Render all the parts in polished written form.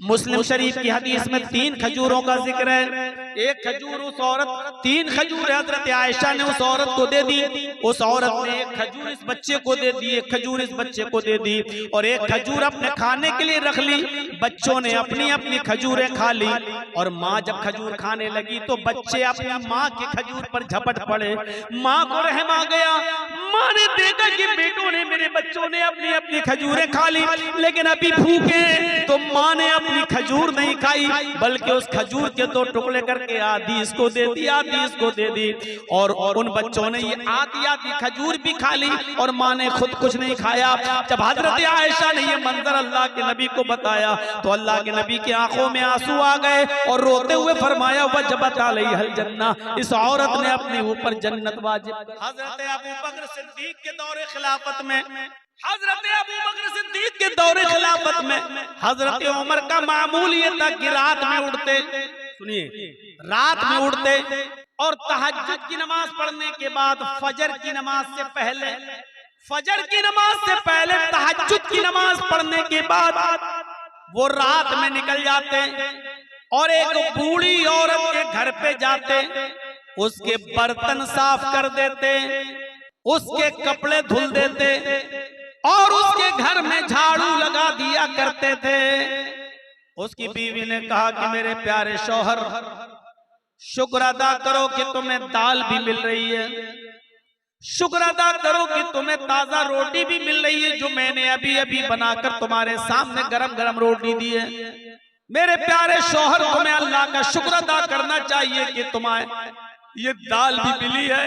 मुस्लिम शरीफ की हदीस में 3 खजूरों का जिक्र है। एक खजूर उस औरत, 3 खजूर हजरत आयशा ने उस औरत को दे दी। उस औरत ने एक खजूर इस बच्चे को दे दी, एक खजूर इस बच्चे को दे दी, और एक खजूर अपने खाने के लिए रख ली। बच्चों ने अपनी अपनी खजूरें खा ली, और माँ जब खजूर खाने लगी तो बच्चे अपनी माँ के खजूर पर झपट पड़े। माँ को रहम आ गया। माँ ने देखा कि बेटों ने, मेरे बच्चों ने अपनी अपनी खजूरें खा ली, लेकिन अभी भूखे। तो माँ ने अपनी खजूर नहीं खाई, बल्कि उस खजूर के 2 टुकड़े करके आधी इसको दे दी, आधी इसको दे दी, और उन बच्चों ने ये आधी आधी खजूर भी खा ली, और माँ ने खुद कुछ नहीं खाया। जब हजरत आयशा ने ये मंजर अल्लाह के नबी को बताया तो अल्लाह के नबी की आंखों में आंसू आ गए, और रोते हुए फरमाया वजबत अलैहिल जन्ना, इस औरत ने अपने ऊपर जन्नत वाजिब। हजरत अबू बकर सिद्दीक के दौरे खिलाफत में, हजरत अबू बकर सिद्दीक के दौरे खिलाफत में हजरत उमर का मामूल ये था कि रात में उठते, सुनिए, रात में उठते और तहज्जुद की नमाज पढ़ने के बाद फजर की नमाज से पहले, फजर की नमाज से पहले तहज्जुद की नमाज पढ़ने के बाद वो रात में निकल जाते और एक बूढ़ी औरत के घर पे जाते, उसके बर्तन साफ कर देते, उसके कपड़े धुल देते, और उसके घर में झाड़ू लगा दिया करते थे। उसकी बीवी ने कहा कि मेरे प्यारे शौहर, शुक्र अदा करो कि तुम्हें दाल भी मिल रही है, शुक्र अदा करो कि तुम्हें ताजा रोटी भी मिल रही है, जो मैंने अभी अभी बनाकर तुम्हारे सामने गरम गरम रोटी दी है। मेरे प्यारे शौहर, तुम्हें अल्लाह का शुक्र अदा करना चाहिए कि तुम्हें ये दाल भी मिली है,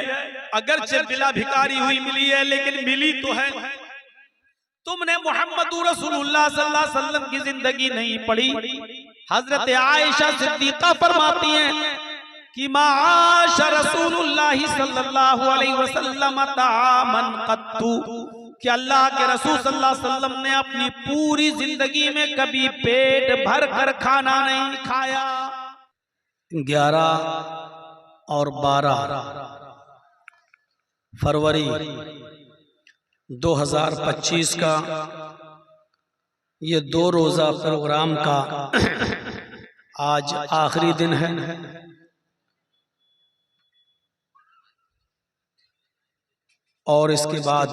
अगरचे बिला भिकारी हुई मिली है, लेकिन मिली तो है। तुमने मुहम्मदुर रसूलुल्लाह सल्लल्लाहु अलैहि वसल्लम की जिंदगी नहीं पढ़ी। हजरत आयशा सिद्दीका फरमाती हैं कि माश रसूलुल्लाह सल्लल्लाहु अलैहि वसल्लम तामन कत्तु, कि अल्लाह के रसूल सल्लल्लाहु अलैहि वसल्लम ने अपनी पूरी जिंदगी में कभी पेट भर कर खाना नहीं खाया। 11 और 12 फरवरी 2025 का ये 2 रोज़ा प्रोग्राम का आज आखिरी दिन है। और इसके बाद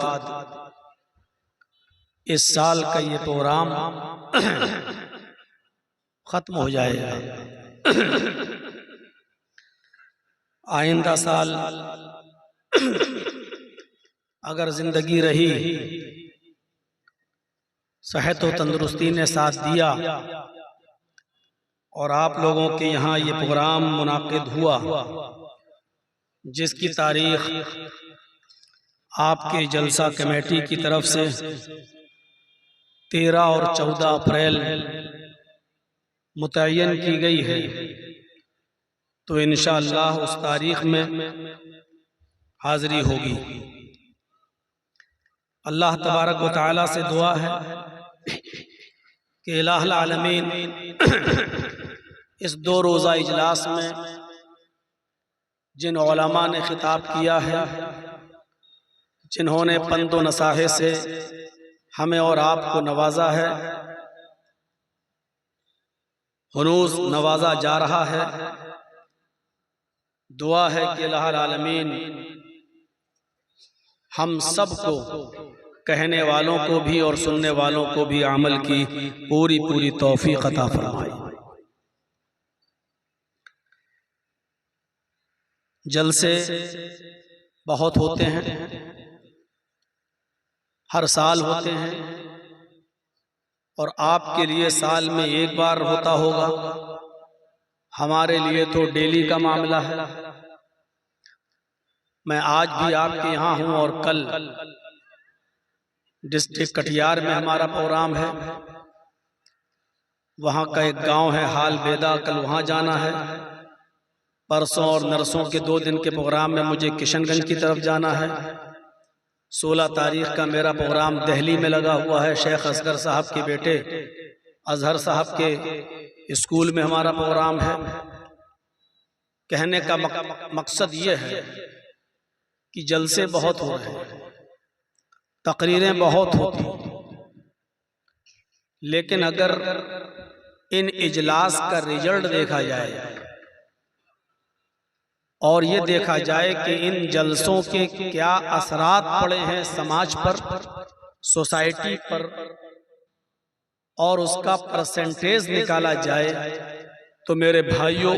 इस साल का ये प्रोग्राम खत्म हो जाएगा। आइंदा साल अगर जिंदगी रही, सेहत और तंदुरुस्ती ने साथ दिया और आप लोगों के यहाँ ये प्रोग्राम मुनाकिद हुआ, जिसकी तारीख आपके जलसा कमेटी की तरफ से 13 और 14 अप्रैल मुतय्यन की गई है, तो इंशाअल्लाह उस तारीख में हाजिरी होगी। अल्लाह तबारक व तआला से दुआ है कि इलाहुल आलमीन इस 2 रोज़ा इजलास में जिन उलमा ने खिताब किया है, जिन्होंने पंदो नसाहे से हमें और आपको नवाजा है, हुनूस नवाजा जा रहा है, दुआ है कि इलाहुल आलमीन हम सबको, कहने वालों को भी और सुनने वालों को भी अमल की पूरी पूरी तौफीक अता फरमाए। जलसे बहुत होते हैं, हर साल होते हैं, और आपके लिए साल में एक बार होता होगा, हमारे लिए तो डेली का मामला है। मैं आज भी आपके यहाँ हूँ और कल डिस्ट्रिक्ट कटिहार में हमारा प्रोग्राम है, वहाँ का एक गांव है हाल बेदा, कल वहाँ जाना है। परसों और नरसों के 2 दिन के प्रोग्राम में मुझे किशनगंज की तरफ जाना है। 16 तारीख का मेरा प्रोग्राम दिल्ली में लगा हुआ है, शेख असगर साहब के बेटे अजहर साहब के स्कूल में हमारा प्रोग्राम है। कहने का मकसद ये है कि जलसे बहुत हो रहे हैं, तकरीरें बहुत होती, लेकिन अगर इन इजलास का रिजल्ट देखा जाए और ये देखा जाए कि इन जलसों के क्या असरात पड़े हैं समाज पर, सोसाइटी पर, और उसका परसेंटेज निकाला जाए तो मेरे भाइयों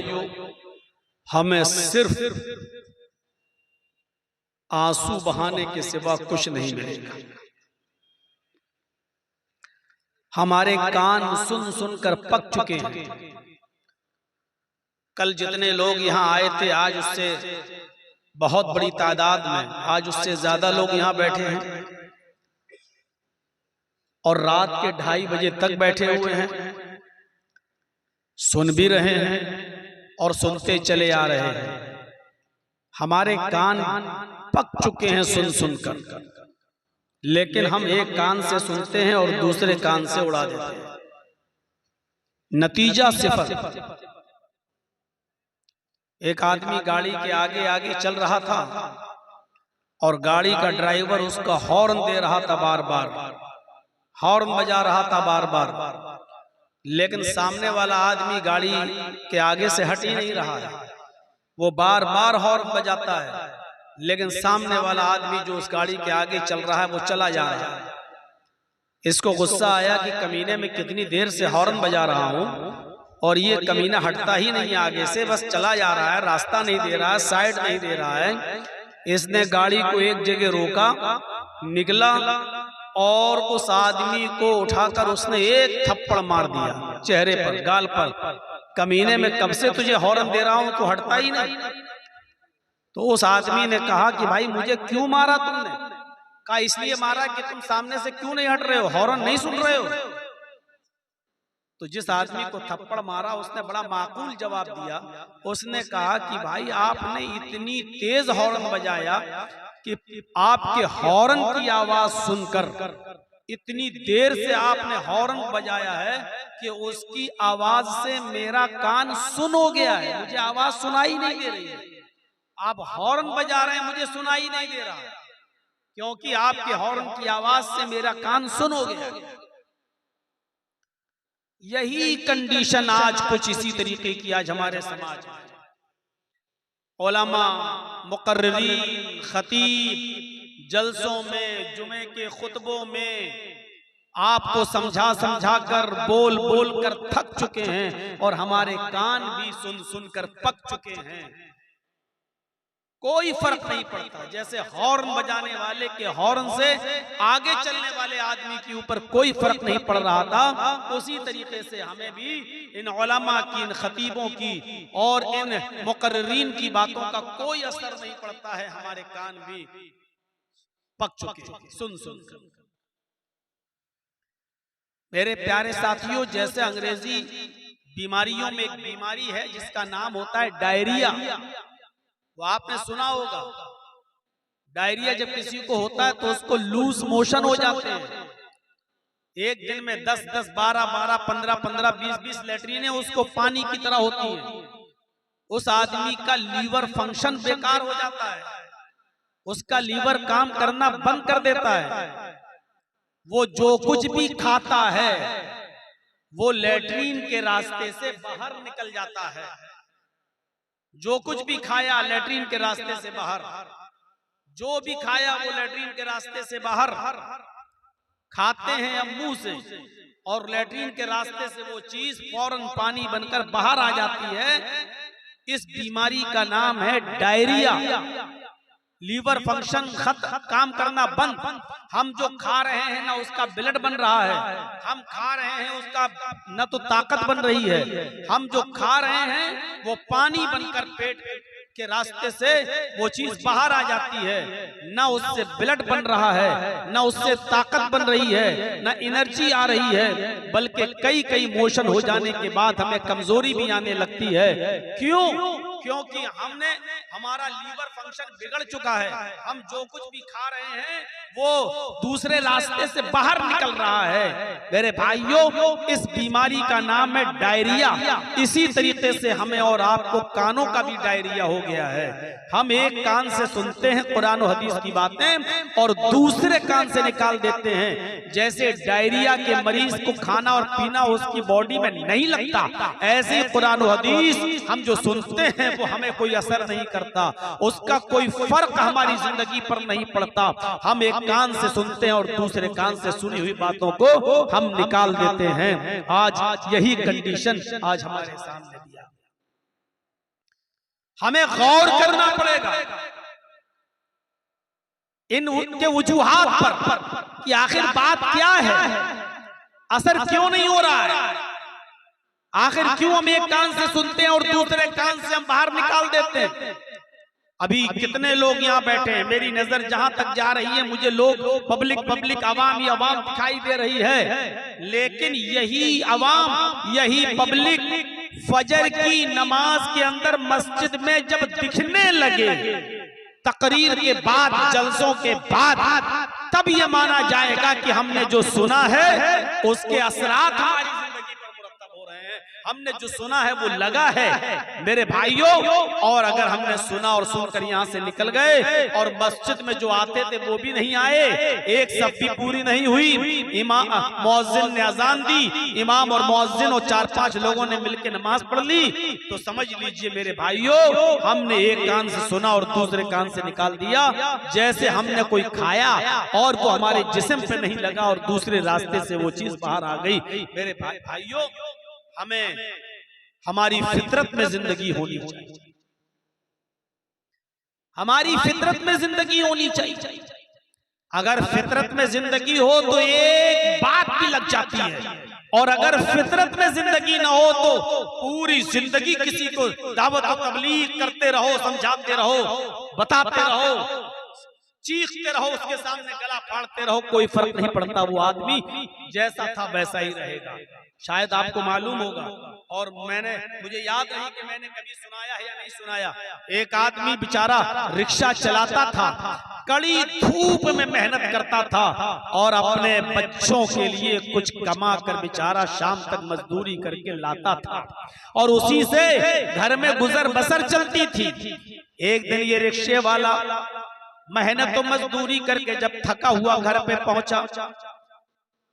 हमें सिर्फ आंसू बहाने के सिवा कुछ नहीं मिलेगा। हमारे कान सुन सुनकर पक चुके हैं। कल जितने लोग यहाँ आए थे आज उससे बहुत बड़ी तादाद में, आज उससे ज्यादा लोग यहाँ बैठे हैं और रात के 2:30 बजे तक बैठे हुए हैं, सुन भी रहे हैं और सुनते चले आ रहे हैं। हमारे कान पक चुके हैं सुन सुनकर, लेकिन हम एक कान से सुनते हैं और दूसरे कान से उड़ा देते हैं। नतीजा सिफर। एक आदमी गाड़ी के आगे आगे चल रहा था और गाड़ी का ड्राइवर उसका हॉर्न दे रहा था, बार बार हॉर्न बजा रहा था बार बार, लेकिन सामने वाला आदमी गाड़ी के आगे से हट ही नहीं रहा है। वो बार बार हॉर्न बजाता है, लेकिन सामने वाला आदमी जो उस गाड़ी के आगे चल रहा है वो चला जा रहा है। इसको गुस्सा आया कि कमीने में कितनी देर से हॉर्न बजा रहा हूं और ये कमीना हटता ही नहीं आगे से, बस चला जा रहा है, रास्ता नहीं दे रहा है, साइड नहीं दे रहा है। इसने गाड़ी को एक जगह रोका, निकला और उस आदमी को उठाकर उसने एक थप्पड़ मार दिया चेहरे पर, गाल पर। कमीने में कब से तुझे हॉर्न दे रहा हूं, तो हटता ही नहीं। तो उस आदमी ने कहा कि भाई मुझे क्यों मारा तुमने? कहा इसलिए मारा कि तुम सामने से क्यों नहीं हट रहे हो, हॉर्न नहीं सुन रहे हो। तो जिस आदमी को थप्पड़ मारा उसने बड़ा माकूल जवाब दिया। उसने कहा कि भाई आपने इतनी तेज हॉर्न बजाया कि आपके हॉर्न की आवाज सुनकर, इतनी देर से आपने हॉर्न बजाया है कि उसकी आवाज से मेरा कान सुन हो गया है, मुझे आवाज सुनाई नहीं दे रही है। आप हॉर्न बजा रहे हैं, मुझे सुनाई नहीं दे रहा, क्योंकि आपके हॉर्न की आवाज से मेरा कान सुन हो गया। यही कंडीशन आज कुछ इसी तरीके की आज हमारे समाज में। उलमा, मुकर्रिरीन, खतीब जलसों में, जुमे के खुतबों में आपको समझा समझा कर, बोल बोल कर थक चुके हैं और हमारे कान भी सुन सुन कर पक चुके हैं। कोई फर्क नहीं पड़ता। जैसे हॉर्न बजाने वाले के हॉर्न से आगे चलने वाले आदमी के ऊपर कोई फर्क नहीं पड़ रहा था, उसी तरीके से हमें भी इन उलमा की, इन खतीबों की और इन मुकर्रिरीन की बातों का कोई असर नहीं पड़ता है। हमारे कान भी पक चुके हैं सुन सुन कर। मेरे प्यारे साथियों, जैसे अंग्रेजी बीमारियों में एक बीमारी है जिसका नाम होता है डायरिया, वो आपने सुना होगा। डायरिया जब किसी को होता है तो उसको लूज मोशन हो जाते हैं। एक दिन में 10-10, 12-12, 15-15, 20-20 लैट्रीनें उसको पानी की तरह होती हैं। उस आदमी का लीवर फंक्शन बेकार हो जाता है, उसका लीवर काम करना बंद कर देता है। वो जो कुछ भी खाता है वो लैट्रीन के रास्ते से बाहर निकल जाता है। जो कुछ भी खाया लैट्रीन के रास्ते से बाहर, जो भी खाया वो लैट्रीन के रास्ते से बाहर। खाते हैं हम मुंह से और लैट्रीन के रास्ते से वो चीज फौरन पानी बनकर बाहर आ जाती है। इस बीमारी का नाम है डायरिया। लीवर फंक्शन काम करना बंद। हम जो खा रहे हैं ना उसका ब्लड बन रहा है, हम खा रहे हैं उसका न तो ताकत बन रही है, हम जो खा रहे हैं वो पानी बनकर पेट के रास्ते से वो चीज बाहर आ जाती है। न उससे ब्लड बन रहा है, न उससे ताकत बन रही है, न एनर्जी आ रही है, बल्कि कई कई मोशन हो जाने के बाद हमें कमजोरी भी आने लगती है। क्यों? क्योंकि हमारा लीवर फंक्शन बिगड़ चुका है। हम जो कुछ भी खा रहे हैं वो दूसरे रास्ते से बाहर निकल रहा है। मेरे भाइयों, इस बीमारी का नाम है डायरिया। इसी तरीके से हमें और आपको कानों का भी डायरिया हो गया है। हम एक कान से सुनते हैं कुरान और हदीस की बातें और दूसरे कान से निकाल देते हैं। जैसे डायरिया के मरीज को खाना और पीना उसकी बॉडी में नहीं लगता, ऐसे कुरान और हदीस हम जो सुनते हैं वो हमें कोई असर नहीं करता, उसका कोई फर्क हमारी जिंदगी पर नहीं पड़ता। हम एक कान से सुनते हैं और दूसरे कान से सुनी हुई बातों को हम निकाल देते हैं। आज यही कंडीशन आज हमारे सामने दिया। हमें गौर करना पड़ेगा इनके वजूहात पर कि आखिर बात क्या है, असर क्यों नहीं हो रहा है, आखिर क्यों हम एक कान से सुनते हैं और दूसरे कान से हम बाहर निकाल देते हैं। अभी कितने लोग यहाँ बैठे हैं, मेरी नजर जहां तक जा रही है मुझे लोग पब्लिक अवाम ही अवाम दिखाई दे रही है, लेकिन यही अवाम यही पब्लिक फजर की नमाज के अंदर मस्जिद में जब दिखने लगे, तकरीर के बाद, जलसों के बाद, तब ये माना जाएगा कि हमने जो सुना है उसके असरात हमारी जिंदगी पर मुरत्तब हो रहे हैं। हमने जो सुना है वो लगा है मेरे भाइयों। और अगर हमने सुना और सुनकर यहाँ से निकल गए और मस्जिद में जो आते थे वो भी नहीं आए, एक सफ भी पूरी नहीं हुई, इमाम मुअज्जिन ने अजान दी, इमाम और मुअज्जिन और 4-5 लोगों ने मिलकर नमाज पढ़ ली, तो समझ लीजिए मेरे भाइयों हमने एक कान से सुना और दूसरे कान से निकाल दिया। जैसे हमने कोई खाया और वो हमारे जिस्म पे नहीं लगा और दूसरे रास्ते से वो चीज बाहर आ गई। मेरे भाइयों, हमें हमारी फितरत में जिंदगी होनी चाहिए, हमारी फितरत में जिंदगी होनी चाहिए। अगर फितरत में जिंदगी हो तो एक बात भी लग जाती है, और अगर फितरत में जिंदगी ना हो तो पूरी जिंदगी किसी को दावत और तबलीग करते रहो, समझाते रहो, बताते रहो, चीखते रहो, उसके सामने गला फाड़ते रहो, कोई फर्क नहीं पड़ता। वो आदमी जैसा था वैसा ही रहेगा। शायद आपको मालूम होगा, और मुझे याद नहीं कि मैंने कभी सुनाया है या नहीं सुनाया। एक आदमी बेचारा रिक्शा चलाता था, कड़ी धूप में मेहनत करता था और अपने बच्चों के लिए कुछ कमा कर बेचारा शाम तक मजदूरी करके लाता था और उसी से घर में गुजर बसर चलती थी। एक दिन ये रिक्शे वाला मेहनत तो मजदूरी करके जब थका हुआ घर पे पहुंचा,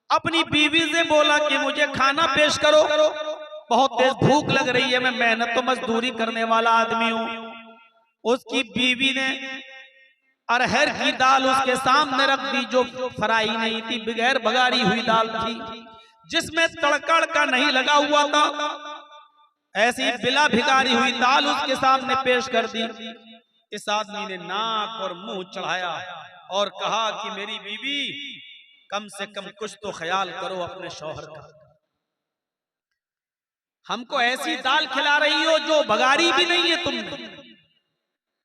अपनी बीवी से बोला कि मुझे खाना पेश करो, बहुत तेज भूख लग रही है, मैं मेहनत तो मजदूरी करने वाला आदमी हूँ। उसकी बीवी ने अरहर की दाल उसके सामने रख दी, जो फ्राई नहीं थी, बगैर बघारी हुई दाल थी, जिसमें तड़का का नहीं लगा हुआ था। ऐसी बिला भिगारी हुई दाल उसके सामने पेश कर दी। इस आदमी ने नाक और मुंह चढ़ाया और कहा कि मेरी बीवी, कम से कम कुछ तो ख्याल करो अपने शौहर का। हमको ऐसी दाल खिला रही हो जो बघारी भी नहीं है तुमने,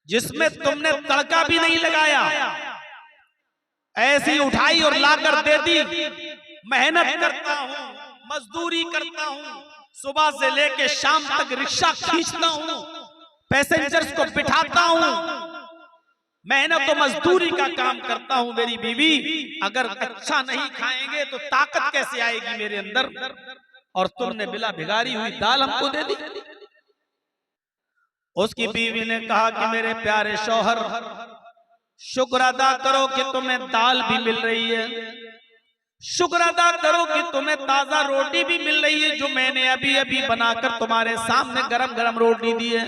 जिसमें तुमने तड़का भी नहीं लगाया, ऐसी उठाई और लाकर दे दी। मेहनत करता हूं, मजदूरी करता हूं, सुबह से लेके शाम तक रिक्शा खींचता हूं, पैसेंजर्स को बिठाता हूं, मेहनत तो मजदूरी का काम करता हूं। मेरी बीवी, अगर अच्छा नहीं खाएंगे तो ताकत कैसे आएगी मेरे अंदर, और तुमने बिला भिगारी हुई दाल हमको दे दी। उसकी बीवी ने कहा कि मेरे प्यारे शौहर, शुक्र अदा करो कि तुम्हें दाल भी मिल रही है, शुक्र अदा करो कि तुम्हें ताजा रोटी भी मिल रही है, जो मैंने अभी अभी बनाकर तुम्हारे सामने गरम गरम रोटी दी है।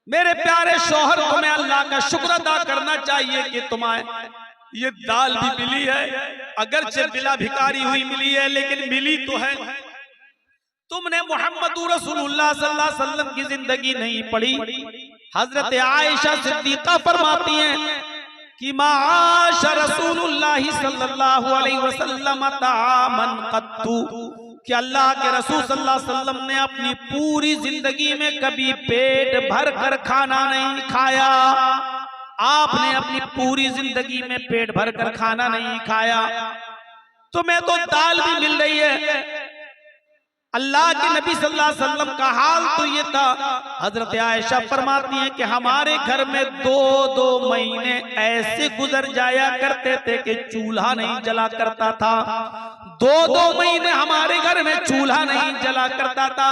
मेरे प्यारे शौहर, तुम्हें अल्लाह का शुक्र अदा करना चाहिए कि तुम्हें ये दाल भी मिली है, अगरचे बिला भिकारी हुई मिली है, लेकिन मिली तो है। तुमने मोहम्मद रसूलुल्लाह सल्लल्लाहु अलैहि वसल्लम की जिंदगी नहीं पढ़ी। हजरत आयशा सिद्दीका फरमाती हैं कि माशा रसूलुल्लाह सल्लल्लाहु अलैहि वसल्लम तामन कत्तु, कि अल्लाह के रसूल सल्लल्लाहु अलैहि वसल्लम ने अपनी पूरी जिंदगी में कभी पेट भर कर खाना नहीं खाया। आपने अपनी पूरी जिंदगी में पेट भर कर खाना नहीं खाया। तुम्हें तो दाल भी मिल रही है, अल्लाह के नबी सल्लल्लाहु अलैहि वसल्लम का हाल तो ये था, हजरत आयशा फरमाती हैं कि हमारे घर में 2-2 महीने ऐसे गुजर जाया करते थे कि चूल्हा नहीं जला करता था। 2-2 महीने हमारे घर में चूल्हा नहीं जला करता था।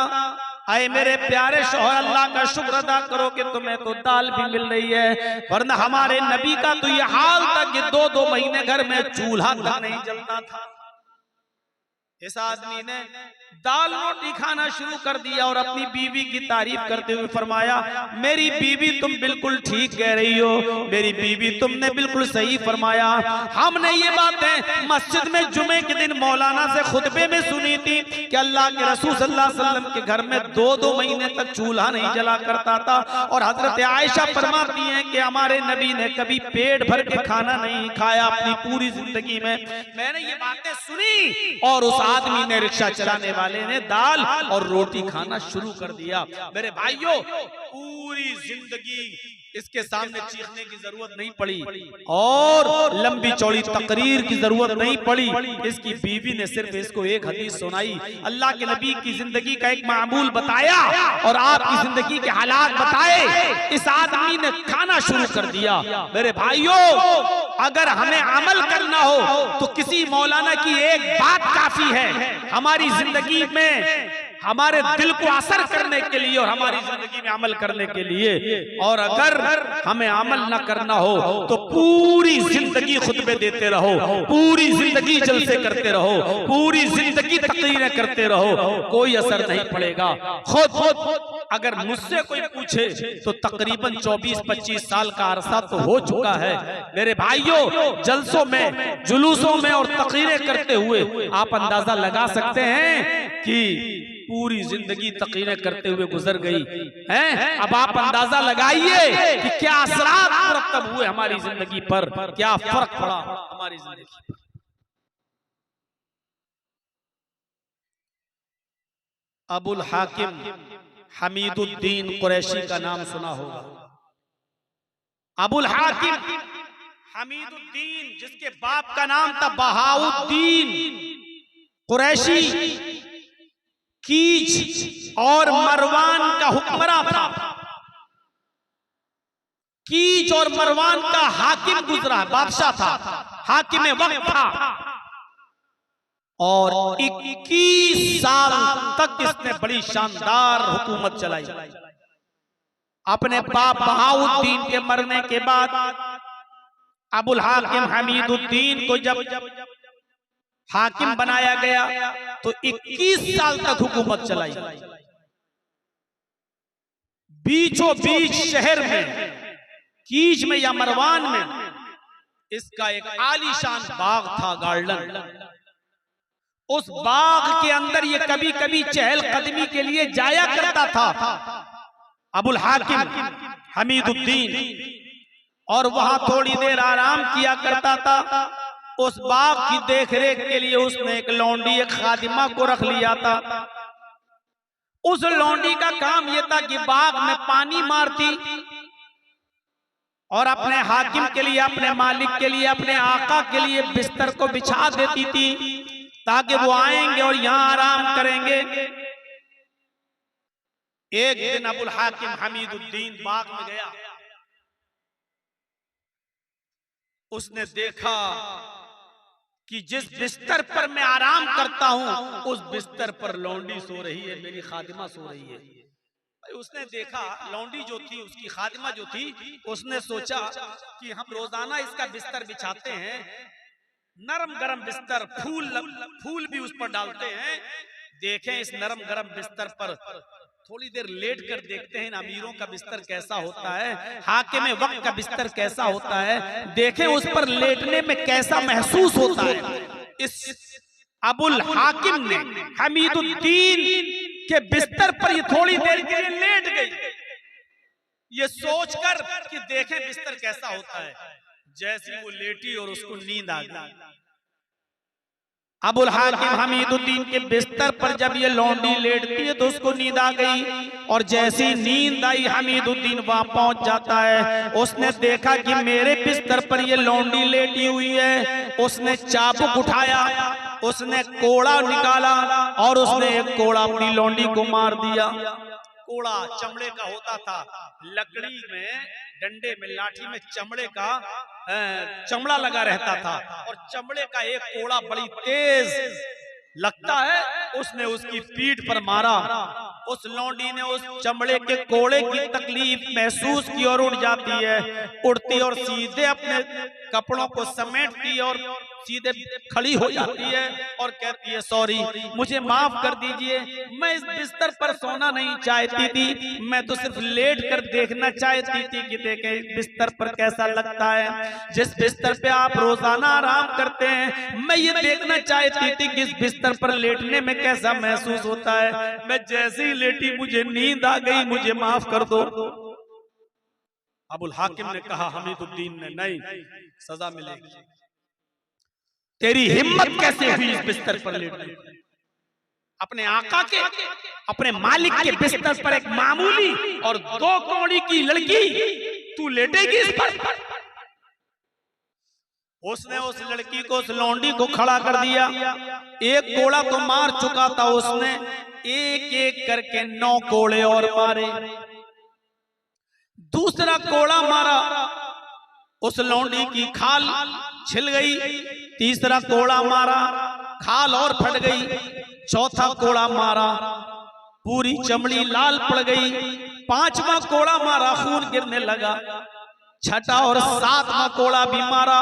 आए मेरे प्यारे शौहर, अल्लाह का शुक्र अदा करो कि तुम्हें तो दाल भी मिल रही है, वरना हमारे नबी का तो ये हाल था कि 2-2 महीने घर में चूल्हा नहीं जलता था। इस आदमी ने दाल रोटी खाना शुरू कर दिया और अपनी बीवी की तारीफ करते हुए फरमाया, मेरी बीवी तुम बिल्कुल ठीक कह रही हो, मेरी बीवी तुमने बिल्कुल सही फरमाया। हमने ये बातें मस्जिद में जुमे के दिन मौलाना से खुतबे में सुनी थी कि अल्लाह के रसूल सल्लल्लाहु अलैहि वसल्लम के घर में 2-2 महीने तक चूल्हा नहीं जला करता था। और हजरत आयशा फरमाती हैं कि हमारे नबी ने कभी पेट भर के खाना नहीं खाया अपनी पूरी जिंदगी में। मैंने ये बातें सुनी और उस आदमी ने, रिक्शा चलाने वाले ने दाल और रोटी खाना शुरू कर दिया। मेरे भाइयों, पूरी जिंदगी इसके सामने चीखने की जरूरत नहीं पड़ी और लंबी चौड़ी तकरीर की जरूरत नहीं पड़ी। इसकी बीवी ने सिर्फ इसको एक हदीस सुनाई, अल्लाह के नबी की जिंदगी का एक मामूल बताया और आपकी जिंदगी के हालात बताए। इस आदमी ने खाना शुरू कर दिया। मेरे भाइयों, अगर हमें अमल करना हो तो किसी मौलाना की एक बात काफी है हमारी जिंदगी में, हमारे दिल को असर करने के लिए और हमारी जिंदगी में अमल करने के लिए। और अगर हमें अमल न करना हो तो पूरी जिंदगी खुतबे देते रहो, पूरी जिंदगी जलसे करते रहो, पूरी जिंदगी तकरीरें करते रहो, कोई असर नहीं पड़ेगा। खुद अगर मुझसे कोई पूछे तो तकरीबन 24-25 साल का अरसा तो हो चुका है। मेरे भाइयों, जलसों में, जुलूसों में और तकरीरें करते हुए आप अंदाजा लगा सकते हैं कि पूरी जिंदगी तकरीरें करते हुए गुजर गई है। अब आप अंदाजा लगाइए कि क्या असरात मुरतब हुए हमारी जिंदगी पर, क्या फर्क पड़ा हमारी जिंदगी पर। अबुल हाकिम हमीदुद्दीन कुरैशी का नाम सुना होगा। अबुल हाकिम हमीदुद्दीन, जिसके बाप का नाम था बहाउद्दीन कुरैशी, कीज और मरवान का हुक्मरां था। कीज और मरवान का हाकिम गुजरा, बादशाह था, हाकिम वक्त था और 21 साल तक इसने बड़ी शानदार हुकूमत चलाई। अपने बाप बहाउद्दीन के मरने के बाद अबुल हाकिम हमीदुद्दीन को जब हाकिम बनाया गया तो 21 साल तक हुकूमत चलाई। बीचों बीच शहर में, कीज में या मरवान में, इसका एक आलीशान बाग था, गार्डन। उस बाग के अंदर ये कभी कभी चहल कदमी के लिए जाया करता था अबुल हाकिम हमीदुद्दीन, और वहां थोड़ी देर आराम किया करता था। उस बाग की देखरेख के लिए उसने एक लौंडी, एक खादिमा को रख लिया था। उस लौंडी का काम यह था कि बाग में पानी मारती और अपने हाकिम के लिए, अपने मालिक के लिए, अपने आका के लिए बिस्तर को बिछा देती थी ताकि वो आएंगे और यहां आराम करेंगे। एक दिन अबुल हाकिम हमीदुद्दीन बाग में गया, उसने देखा कि जिस बिस्तर पर मैं आराम करता हूं उस बिस्तर पर लौंडी सो रही है, मेरी खादिमा सो रही है। उसने देखा लौंडी जो थी, उसकी खादिमा जो थी, उसने सोचा कि हम रोजाना इसका बिस्तर बिछाते हैं, नरम गरम बिस्तर, फूल भी उस पर डालते हैं, देखें इस नरम गरम बिस्तर पर थोड़ी देर लेट कर देखते हैं अमीरों का बिस्तर कैसा होता है, हाकिम वक्त का बिस्तर कैसा होता है, देखें उस पर लेटने में कैसा महसूस होता है। इस अबुल हाकिम ने हमीदुद्दीन के बिस्तर पर ये थोड़ी देर के लिए लेट गई, ये सोचकर कि देखें बिस्तर कैसा होता है। जैसे वो लेटी और उसको नींद आ गई। अबुल हाकिम हमीदुद्दीन के बिस्तर पर जब ये लौंडी लेटती है तो उसको नींद आ गई, और जैसी नींद आई हमीदुद्दीन वहां पहुंच जाता है। उसने देखा कि मेरे बिस्तर पर ये लौंडी लेटी हुई है। उसने चाबुक उठाया, उसने कोड़ा निकाला और उसने एक कोड़ा अपनी लौंडी को मार दिया। कोड़ा चमड़े का होता था, लकड़ी में, डंडे में, लाठी में चमड़े का चमड़ा लगा रहता था और चमड़े का एक कोड़ा बड़ी तेज लगता है, उसने उसकी पीठ पर मारा। उस लौंडी ने उस चमड़े के कोड़े की तकलीफ महसूस की और उड़ जाती है, उड़ती और सीधे अपने कपड़ों को समेटती और सीधे खड़ी हो जाती है और कहती है सॉरी, मुझे माफ कर दीजिए, मैं इस बिस्तर पर सोना नहीं चाहती थी, मैं तो सिर्फ लेट कर देखना चाहती थी कि देखें बिस्तर पर कैसा लगता है। जिस बिस्तर पे आप रोजाना आराम करते हैं, मैं ये देखना चाहती थी कि इस बिस्तर पर लेटने में कैसा महसूस होता है। मैं जैसे ही लेटी मुझे नींद आ गई, मुझे माफ कर दो। अबुल हाकिम ने कहा हमीदुद्दीन ने, नहीं, सजा मिलेगी। तेरी हिम्मत कैसे हुई इस बिस्तर पर लेटने? अपने आका के, अपने मालिक के बिस्तर पर एक मामूली और 2 कौड़ी की लड़की तू लेटेगी इस पर? उसने उस लड़की को, उस लौंडी को खड़ा कर दिया। एक कोड़ा तो मार चुका था उसने, एक एक करके 9 कोड़े और मारे। दूसरा कोड़ा मारा, उस लौंडी की खाल छिल गई। तीसरा कोड़ा मारा, खाल और फट गई। चौथा कोड़ा मारा, पूरी चमड़ी लाल पड़ गई। 5वां कोड़ा मारा, खून गिरने लगा। 6ठा और 7वां कोड़ा भी मारा,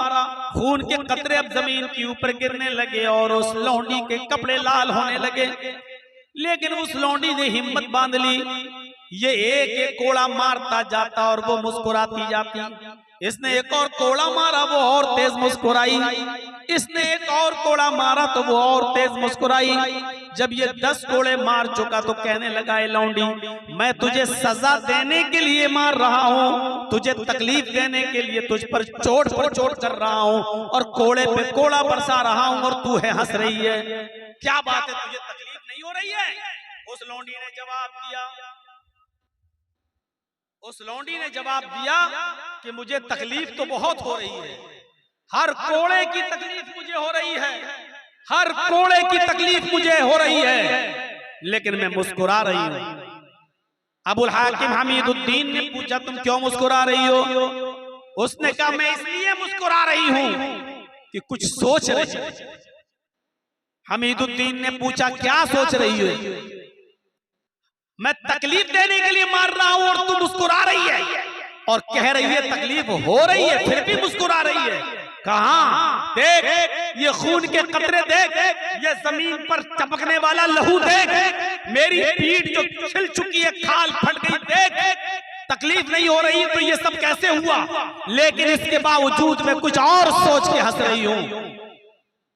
खून के कतरे अब जमीन के ऊपर गिरने लगे और उस लौंडी के कपड़े लाल होने लगे। लेकिन उस लौंडी ने हिम्मत बांध ली, ये एक एक कोड़ा मारता जाता और वो मुस्कुराती जाती। इसने एक और कोड़ा मारा, वो और तेज मुस्कुराई। इसने एक और कोड़ा मारा तो वो और तेज मुस्कुराई। जब ये 10 कोड़े मार चुका तो कहने लगा, ए लौंडी, मैं तुझे सजा देने के लिए मार रहा हूँ, तुझे तकलीफ देने के लिए तुझ पर चोट कर रहा हूँ और कोड़े पे कोड़ा बरसा रहा हूँ और तू है हंस रही है। क्या बात है, तुझे तकलीफ नहीं हो रही है? उस लौंडी ने जवाब दिया, कि मुझे तकलीफ तो बहुत हो रही है, हर कोड़े की तकलीफ मुझे हो रही है, हर कोड़े की तकलीफ मुझे हो रही है, लेकिन मैं मुस्कुरा रही हूं। अबुल हाकिम हमीदुद्दीन ने पूछा, तुम क्यों मुस्कुरा रही हो? उसने कहा, मैं इसलिए मुस्कुरा रही हूं कि कुछ सोच रही हूं। हमीदुद्दीन ने पूछा, क्या सोच रही हो? मैं तकलीफ देने के लिए मार रहा हूं और तू मुस्कुरा रही है और कह रही है तकलीफ हो रही है, फिर भी मुस्कुरा रही है। कहां? देख, ये खून के कतरे देख, ये जमीन पर टपकने वाला लहू देख, मेरी पीठ जो छिल चुकी है, खाल फट गई, देख, तकलीफ नहीं हो रही तो ये सब कैसे हुआ? लेकिन इसके बावजूद मैं कुछ और सोच के हंस रही हूं।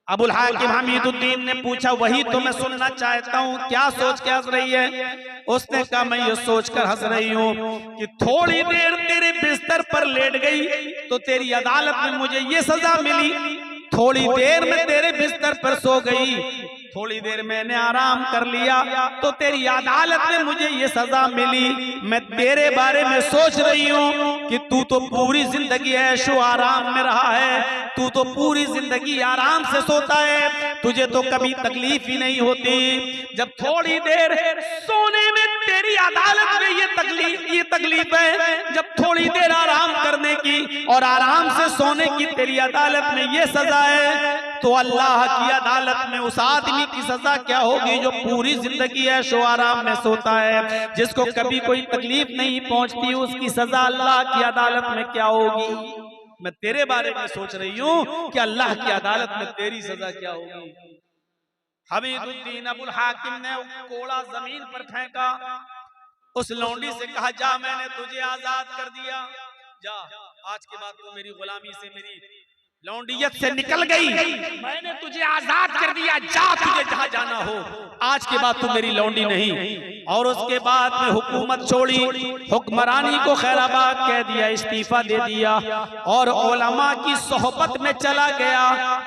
अबुल हाकिम हमीदुद्दीन ने पूछा, वही तो मैं सुनना चाहता हूँ, क्या सोच के हंस रही है? उसने कहा, मैं ये सोचकर हंस रही हूँ कि थोड़ी देर तेरे बिस्तर पर लेट गई तो तेरी अदालत में मुझे ये सजा मिली, थोड़ी देर में तेरे बिस्तर पर सो गई, थोड़ी देर मैंने आराम कर लिया तो तेरी अदालत में मुझे ये सजा मिली। मैं तेरे बारे में सोच रही हूँ कि तू तो पूरी जिंदगी ऐशो आराम में रहा है, तू तो पूरी जिंदगी आराम से सोता है, तुझे तो कभी तकलीफ ही नहीं होती। जब थोड़ी देर सोने में तेरी अदालत में ये तकलीफ है, जब थोड़ी देर आराम करने की और आराम से सोने की तेरी अदालत में ये सजा है, तो अल्लाह की अदालत में उस आदमी की सजा क्या होगी जो पूरी जिंदगी ऐशो आराम में सोता है, जिसको कभी कोई तकलीफ नहीं पहुंचती, उसकी सजा अल्लाह की अदालत में क्या होगी? मैं तेरे बारे में सोच रही हूँ कि अल्लाह की अदालत में तेरी सजा क्या होगी। हमीदुद्दीन अबुल हाकिम ने कोड़ा जमीन पर फेंका, उस लौंडी से कहा, जा, मैंने तुझे आजाद कर दिया, जा, आज के बाद तू मेरी गुलामी से, मेरी लौंडियत से निकल गई, मैंने तुझे आजाद कर दिया, जा, तुझे जहां जाना हो, आज के बाद तू मेरी लौंडी नहीं। और उसके बाद में हुकूमत छोड़ी, हुक्मरानी को खैराबाद कह दिया, इस्तीफा दे दिया और उलमा की सोहबत में चला गया,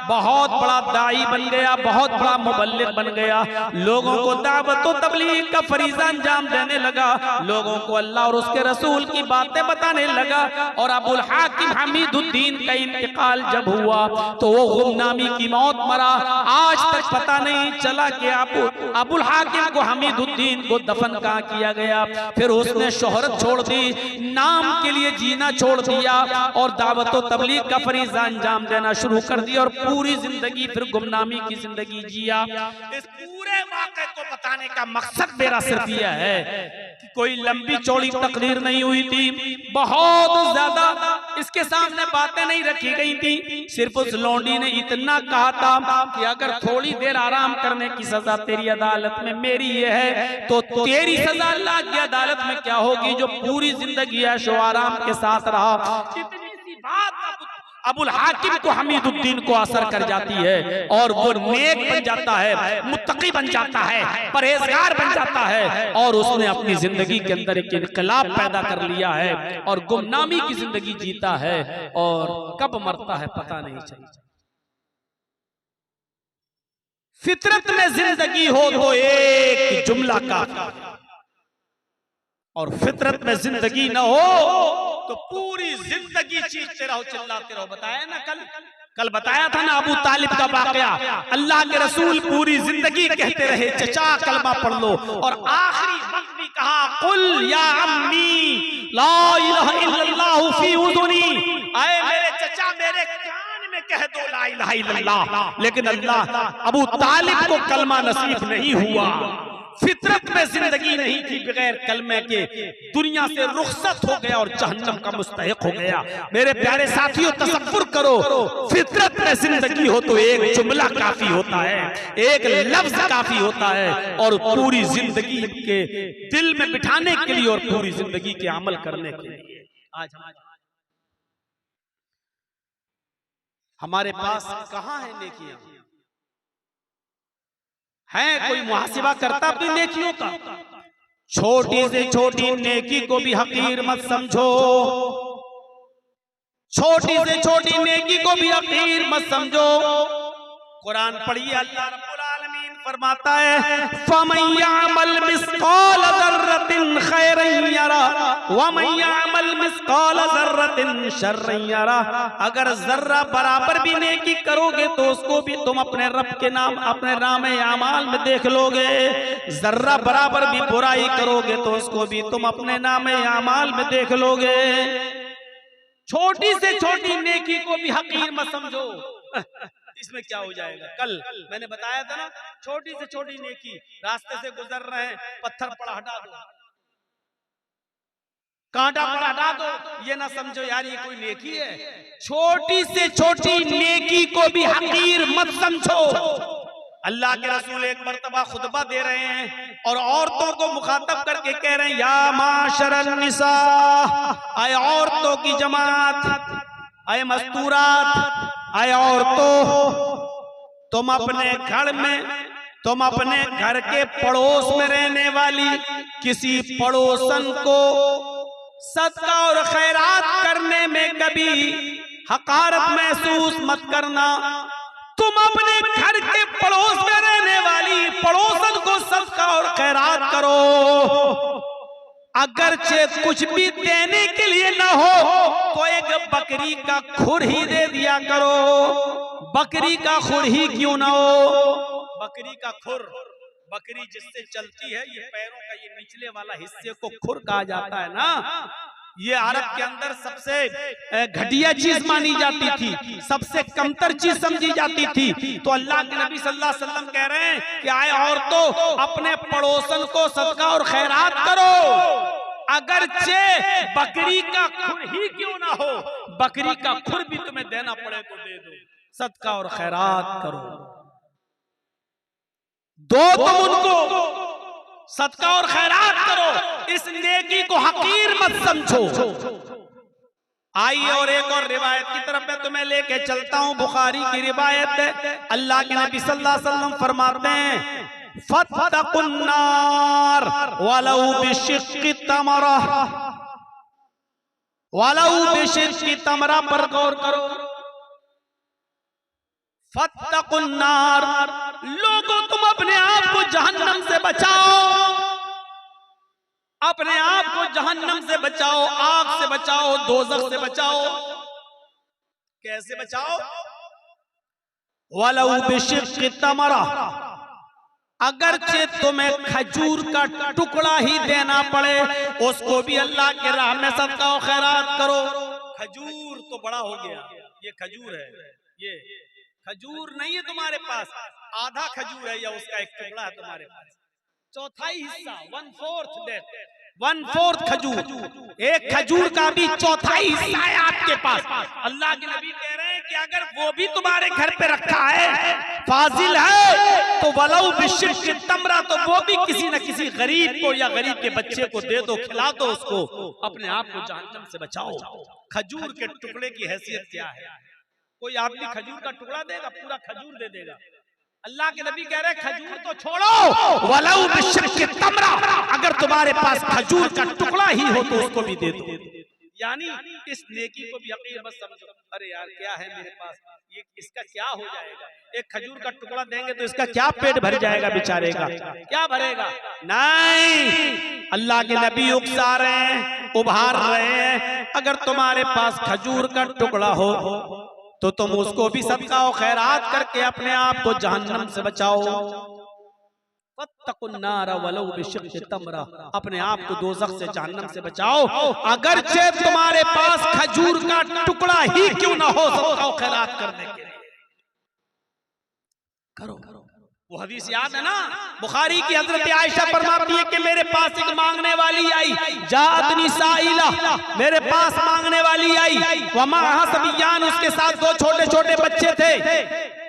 बहुत बड़ा दाई बन गया, बहुत बड़ा मुबल्लिग बन गया, लोगों को दावत व तबलीग का फरीज़ा अंजाम देने लगा, लोगों को अल्लाह और उसके रसूल की बातें बताने लगा। और अबुल हाकिम हमीदुद्दीन का इंतकाल जब हुआ तो वो गुमनामी की मौत मरा। आज तक पता नहीं चला कि अबुल हाकिम को हमीदुद्दीन को दफन कहाँ किया गया। फिर उसने शोहरत छोड़ दी, नाम के लिए जीना छोड़ दिया और दावत व तबलीग का फरीज़ा अंजाम देना शुरू कर दिया और पूरी जिंदगी फिर गुमनामी की जिंदगी जिया। इस पूरे वाक़े को बताने का मकसद मेरा सिर्फ यह है कि कोई लंबी चौड़ी तकरीर नहीं हुई थी, बहुत ज्यादा इसके सामने बातें नहीं रखी गई थी। सिर्फ उस लौंडी ने इतना कहा था कि अगर थोड़ी देर आराम करने की सजा तेरी अदालत में मेरी ये है तो तेरी सजा अल्लाह की अदालत में क्या होगी जो पूरी जिंदगी ऐशो आराम के साथ रहा। इतनी सी बात अबुल हाकिम को हमीदुद्दीन को असर कर जाती है और वो नेक बन जाता है, मुत्तकी बन जाता है, परहेजगार बन जाता है और उसने अपनी जिंदगी के अंदर एक इनकलाब पैदा कर लिया है और गुमनामी की जिंदगी जीता है और कब मरता है पता नहीं चलता। फितरत में जिंदगी हो तो एक जुमला काफी और फितरत में जिंदगी न हो तो पूरी जिंदगी चीखते रहो, चिल्लाते रहो। बताया ना कल बताया था ना अबू तालिब का वाकया। अल्लाह के रसूल पूरी जिंदगी कहते रहे चचा कलमा पढ़ लो और आखिरी वक्त भी कहा कुल या अम्मी ला इलाहा इल्लल्लाहु फी उज़ुनी, आए मेरे चचा मेरे कान में कह दो ला इलाहा इल्लल्लाह। लेकिन अल्लाह अबू तालिब को कलमा नसीब नहीं हुआ, फितरत में जिंदगी नहीं थी, बगैर कलमे के दुनिया से रुखसत हो गया और जहन्नम का मुस्तहिक हो गया। मेरे प्यारे साथियों तसव्वुर करो, फितरत में जिंदगी हो तो एक जुमला काफी होता है, एक लफ्ज काफी होता है और पूरी जिंदगी के दिल में बिठाने के लिए और पूरी जिंदगी के अमल करने के लिए। आज हमारे पास कहाँ है नेकियां? है कोई मुहासिबा करता अपनी नेकियों का? छोटी से छोटी नेकी को भी हकीर मत समझो, छोटी से छोटी नेकी को भी हकीर मत समझो। कुरान पढ़िए, अल्लाह रब्बुल आलमीन फरमाता है फमन यअमल मिस्काल ज़र्रतिन खैरन यरा व मन यअमल मिस्काल ज़र्रतिन शर्रन यरा। अगर जर्रा बराबर भी नेकी करोगे तो उसको भी तुम अपने रब के नाम अपने नामे आमाल में देख लोगे, जर्रा बराबर भी बुराई करोगे तो उसको भी तुम अपने नामे आमाल में देख लोगे। छोटी से छोटी नेकी को भी हकीर मत समझो। इसमें क्या हो जाएगा? कल मैंने बताया था ना, छोटी से छोटी नेकी, रास्ते से गुजर रहे हैं पत्थर पड़ा हटा दो, कांटा पड़ा हटा दो, ये ना समझो यार ये कोई नेकी है। छोटी से छोटी नेकी को भी हकीर मत समझो। अल्लाह के रसूल एक मर्तबा खुतबा दे रहे हैं और औरतों को मुखातब करके कह रहे हैं या माशरन निसा, आए औरतों की जमात, आए मस्तूरात, आए औरतों, तुम अपने घर में, तुम अपने घर के पड़ोस में रहने वाली किसी पड़ोसन को सदका और खैरात करने में कभी हकारत महसूस मत करना। तुम अपने घर के पड़ोस में रहने वाली पड़ोसन को सदका और खैरात करो, अगरचे कुछ भी देने के लिए ना हो तो एक बकरी का खुर ही दे दिया करो। बकरी का खुर ही क्यों ना हो? बकरी का खुर, बकरी जिससे चलती है, ये पैरों का ये निचले वाला हिस्से को खुर कहा जाता है ना। ये अरब के अंदर सबसे घटिया चीज मानी जाती थी, सबसे कमतर चीज समझी जाती थी। तो अल्लाह के नबी सल्लल्लाहु अलैहि वसल्लम कह रहे हैं कि आए औरतों, अपने पड़ोसन को सदका और खैरात करो, अगरचे बकरी का खुर ही क्यों ना हो। बकरी का खुर भी तुम्हें देना पड़े तो दे दो, सदका और खैरात करो, दो तुम उनको, सदका और खैरात करो। इस नेकी को हकीर मत समझो। आइए और एक और रिवायत की तरफ मैं तुम्हें लेके चलता हूं। बुखारी की रिवायत है, अल्लाह के नबी सल्लल्लाहु अलैहि वसल्लम फरमाते हैं फत्तकुन्नार वलौ बिशिक्कि तमरा, वलौ बिशिक्कि तमरा पर गौर करो। फत्तकुन्नार, लोगों तुम अपने आप को जहन्नम से बचाओ, अपने आप को जहन्नम से बचाओ, आग से बचाओ, दोज़ख से बचाओ। कैसे बचाओ? वलौ बिशिक्कि तमरा, अगरचे तुम्हें खजूर का टुकड़ा ही देना पड़े, उसको भी अल्लाह के राह में सदका और खैरात करो। खजूर तो बड़ा हो गया, ये खजूर है, ये खजूर नहीं है तुम्हारे पास, आधा खजूर है या उसका एक टुकड़ा है तुम्हारे पास, चौथाई हिस्सा, 1/4 डेट, 1/4 खजूर, एक खजूर का भी चौथाई हिस्सा है आपके पास। अल्लाह के नबी कह रहे हैं कि अगर वो भी तुम्हारे घर पे रखा है, फाजिल है, तो वलौ बिशिक्कि तमरा, तो वो भी किसी न किसी गरीब को या गरीब के बच्चे को दे दो, खिला दो उसको, अपने आप को जहन्नम से बचाओ। खजूर के टुकड़े की हैसियत क्या है? कोई आदमी खजूर का टुकड़ा देगा, पूरा खजूर दे देगा। अल्लाह के नबी कह रहे हैं खजूर तो छोड़ो, वलौ बिशिक्कि तमरा, अगर तुम्हारे पास खजूर का टुकड़ा ही हो तो उसको भी दे दो। यानी इस नेकी को भी हकीर मत समझो, अरे यार क्या है मेरे पास, ये इसका क्या हो जाएगा, एक खजूर का टुकड़ा देंगे तो इसका क्या पेट भर जाएगा बेचारे का, क्या भरेगा? नहीं, अल्लाह के नबी उकसा रहे हैं, उभार रहे हैं, अगर तुम्हारे पास खजूर का टुकड़ा हो तो तुम उसको भी सदका और खैरात करके अपने आप को जहन्नम से बचाओ। फत्तकुन्नार वलौ बिशिक्कि तमरा, अपने आप को दोज़ख से जहन्नम से बचाओ, अगरचे तुम्हारे पास खजूर का टुकड़ा ही क्यों ना हो, सदका और खैरात करने के लिए करो। वो हदीस याद है ना, बुखारी की, हजरत आयशा फरमाती है कि मेरे पास एक मांगने वाली आई, जातनी साइला, मेरे पास मांगने वाली आई, वमाहा सबियान, उसके साथ 2 छोटे छोटे बच्चे थे,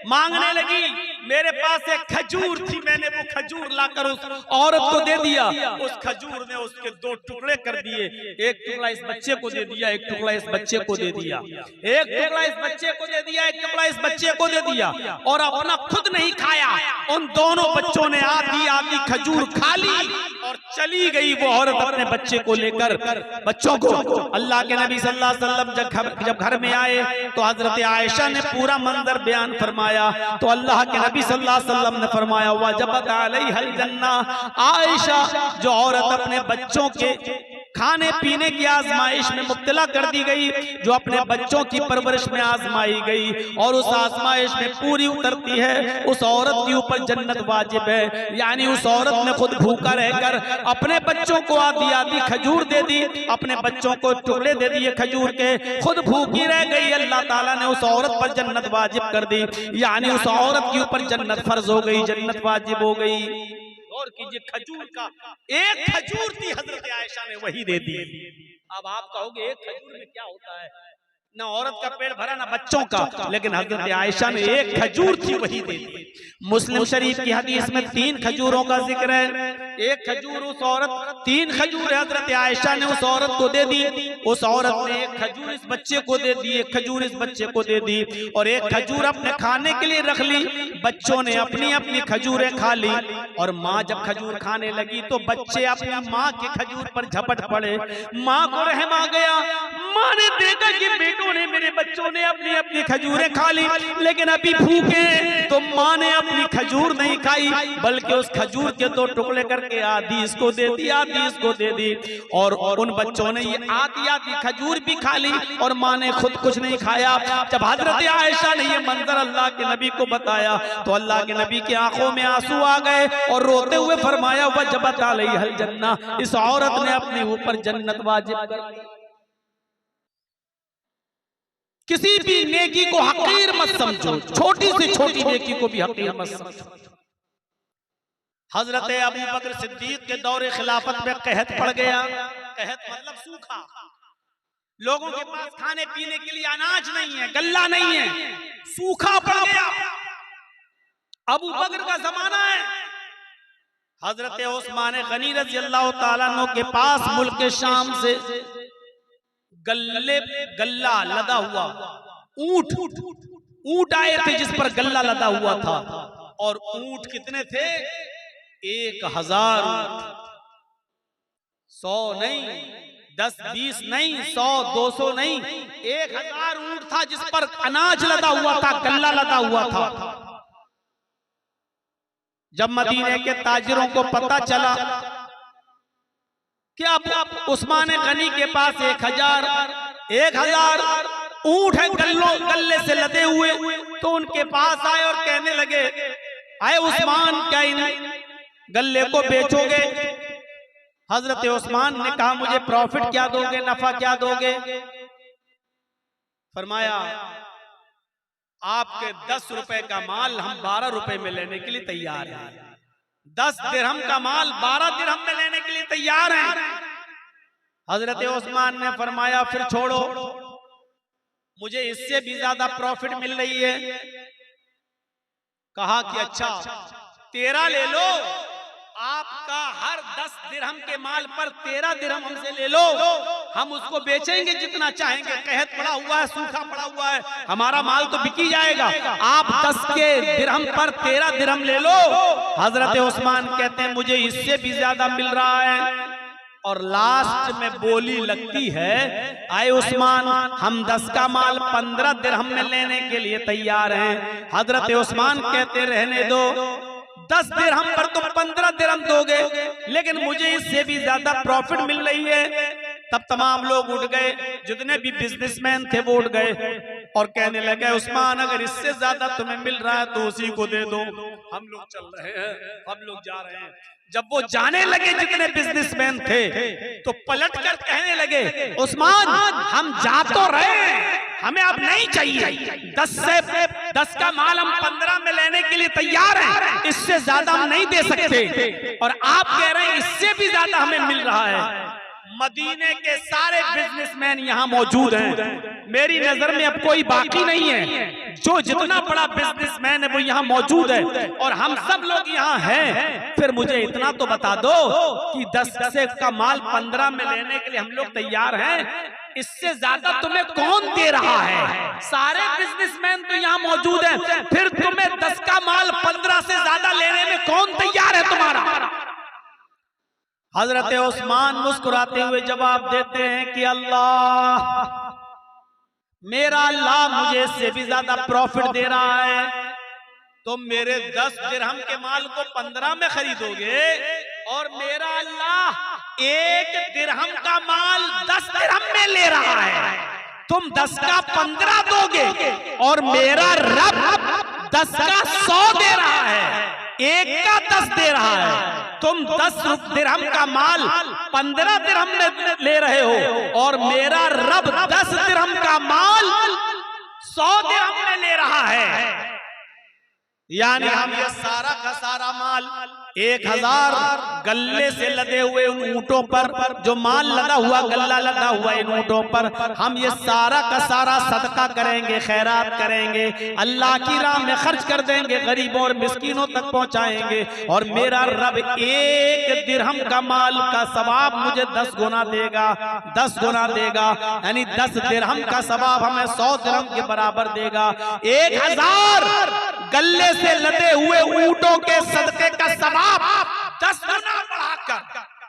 मांगने लगी, मेरे पास एक खजूर थी, मैंने वो खजूर लाकर उस औरत को दे दिया, उस खजूर ने उसके 2 टुकड़े कर दिए, एक टुकड़ा इस बच्चे को दे दिया, एक टुकड़ा इस बच्चे को दे दिया, एक टुकड़ा इस बच्चे को दे दिया, एक टुकड़ा इस बच्चे को दे दिया, और अपना खुद नहीं खाया। उन दोनों बच्चों ने आधी आधी खजूर खा ली और चली गई वो औरत अपने बच्चे को लेकर, बच्चों को। अल्लाह के नबी सल्लल्लाहु अलैहि वसल्लम जब घर में आए तो हजरत आयशा ने पूरा मंजर बयान फरमाया, तो अल्लाह के नबी सल्लल्लाहु अलैहि वसल्लम ने फरमाया वजबत अलैहिल जन्ना, आयशा जो औरत अपने बच्चों के खाने पीने की आजमाइश में मुब्तला कर दी गई, जो अपने बच्चों की परवरिश में आजमाई गई और उस आजमाइश में पूरी उतरती है, उस औरत के ऊपर जन्नत वाजिब है। यानी उस औरत ने खुद भूखा रहकर अपने बच्चों को आधी आधी खजूर दे दी, अपने बच्चों को टुकड़े दे दिए खजूर के, खुद भूखी रह गई, अल्लाह ताला ने उस औरत पर जन्नत वाजिब कर दी, यानी उस औरत के ऊपर जन्नत फर्ज हो गई, जन्नत वाजिब हो गई। और कीजिए, खजूर का एक खजूर थी, हजरत आयशा ने वही दे दी। अब आप कहोगे एक खजूर में क्या होता है, ना औरत का पेट भरा ना बच्चों का, लेकिन हजरत आयशा ने एक खजूर थी वही दे दी। मुस्लिम शरीफ की हदीस में 3 खजूरों का जिक्र है, एक खजूर उस औरत, 3 खजूर हजरत आयशा ने उस औरत को दे दी, उस औरत ने एक खजूर इस बच्चे को दे दी, एक खजूर इस बच्चे को दे दी, और एक खजूर अपने खाने के लिए रख ली, बच्चों ने अपनी अपनी खजूरें खा ली। और माँ जब खजूर खाने लगी तो बच्चे अपनी माँ के खजूर पर झपट पड़े, माँ को रहम आ गया, माँ ने देखा कि बेटों ने, मेरे बच्चों ने अपनी अपनी खजूरें खा ली, लेकिन अभी भूखे, तो माँ ने अपनी खजूर नहीं खाई, बल्कि उस खजूर के 2 टुकड़े करके आधी इसको दे दी, आधी इसको दे दी, और उन बच्चों ने ये आधी आधी खजूर भी खा ली और माँ ने खुद कुछ नहीं खाया। जब हजरत आयशा ने ये मंजर अल्लाह के नबी को बताया तो अल्लाह के नबी की आंखों में आंसू आ गए और रोते हुए फरमाया वजबत अलैहिल जन्ना, इस औरत ने अपने ऊपर जन्नत वाजिब कर दी। किसी भी नेकी को हकीर मत समझो, छोटी से छोटी नेकी को भी हकीर मत समझो। हजरत अबू बकर सिद्दीक के दौरे खिलाफत में कहत पड़ गया, कहत मतलब सूखा, लोगों के पास खाने पीने के लिए अनाज नहीं है, गल्ला नहीं है, सूखा पड़ गया। अबू बकर का जमाना है, हजरत उस्मान गनी रज़ी अल्लाह ताला अन्हु के पास मुल्क शाम से गल्ला लदा हुआ ऊंट आए थे, जिस पर गल्ला लदा हुआ था, और ऊंट कितने थे, 1000 ऊंट, 100 नहीं, 10-20 नहीं, 100-200 नहीं, 1000 ऊंट था जिस पर अनाज लदा हुआ था, गल्ला लदा हुआ था। जब मदीने के ताजिरों को पता चला कि अब उस्मान गनी के पास 1000 ऊंट है गल्ले से लदे हुए, तो उनके पास आए और कहने लगे, आए उस्मान, क्या इन गल्ले को बेचोगे? हजरत उस्मान ने कहा, मुझे प्रॉफिट क्या दोगे, नफा क्या दोगे? फरमाया, आपके 10 रुपए का माल हम 12 रुपए में लेने के लिए तैयार हैं। 10 दिरहम का माल 12 दिरहम में लेने के लिए तैयार हैं। हजरत उस्मान ने फरमाया, फिर छोड़ो, मुझे इससे भी ज्यादा प्रॉफिट मिल रही है। कहा कि अच्छा 13 ले लो, आपका हर 10 दिरहम के माल पर 13 दिरहम हमसे ले लो, हम उसको बेचेंगे जितना चाहेंगे। कहत पड़ा हुआ है, सूखा पड़ा हुआ है, हमारा माल तो बिकी जाएगा। आप 10 के दिरहम पर 13 दिरहम ले लो। हजरत उस्मान कहते हैं, मुझे इससे भी ज्यादा मिल रहा है। और लास्ट में बोली लगती है, आए उस्मान, हम 10 का माल 15 दिरहम में लेने के लिए तैयार हैं। हजरत उस्मान कहते, रहने दो, 10 दिरहम पर तुम 15 दिरहम दोगे, लेकिन मुझे इससे भी ज्यादा प्रॉफिट मिल रही है। तब तमाम लोग उठ गए, जितने भी बिजनेसमैन थे वो उठ गए और कहने लगे, उस्मान, अगर इससे ज्यादा तुम्हें मिल रहा है तो उसी को दे दो, हम लोग चल रहे हैं, हम लोग जा रहे हैं। जब वो जाने लगे, जितने बिजनेसमैन थे, तो पलट कर कहने लगे, उस्मान, हम जा तो रहे हैं, हमें अब नहीं चाहिए। 10 का माल हम 15 में लेने के लिए तैयार हैं, इससे ज्यादा हम नहीं दे सकते। और आप कह रहे हैं इससे भी ज्यादा हमें मिल रहा है। मदीने के सारे बिजनेसमैन यहाँ मौजूद हैं, मेरी नजर में अब कोई बाकी नहीं है। जो जितना बड़ा बिजनेसमैन है वो यहाँ मौजूद है, और हम सब लोग यहाँ हैं। फिर मुझे इतना तो बता दो कि 10 का माल 15 में लेने के लिए हम लोग तैयार हैं, इससे ज्यादा तुम्हें कौन दे रहा है? सारे बिजनेसमैन तो यहाँ मौजूद हैं, फिर तुम्हें 10 का माल 15 से ज्यादा लेने में कौन तैयार है तुम्हारा? हजरत उस्मान मुस्कुराते हुए जवाब देते हैं कि अल्लाह, मेरा अल्लाह मुझे इससे भी ज्यादा प्रॉफिट दे रहा है। तुम मेरे 10 दिरहम के माल को 15 में खरीदोगे, और मेरा अल्लाह 1 दिरहम का माल 10 दिरहम में ले रहा है। तुम 10 का 15 दोगे, और मेरा रब 10 का 100 दे रहा है, 1 का 10 दे रहा है। तुम 10 दिरहम का माल 15 दिरहम में ले रहे हो, और मेरा रब 10 दिरहम का माल 100 दिरहम में ले रहा है। यानी हम ये सारा का सारा माल 1000 गल्ले से लदे हुए उन ऊंटों पर, जो माल लदा हुआ, गल्ला लदा हुआ इन ऊंटों पर, हम ये सारा का सारा सदका करेंगे, खैरात करेंगे, अल्लाह की राह में खर्च कर देंगे, गरीबों और मिस्कीनों तक पहुंचाएंगे। और मेरा रब 1 दिरहम का माल का सवाब मुझे 10 गुना देगा, 10 गुना देगा। यानी 10 दिरहम का सवाब हमें 100 दिरहम के बराबर देगा। 1000 गल्ले से लदे हुए ऊंटों के सदके का सवाब 10 गुना बढ़ाकर,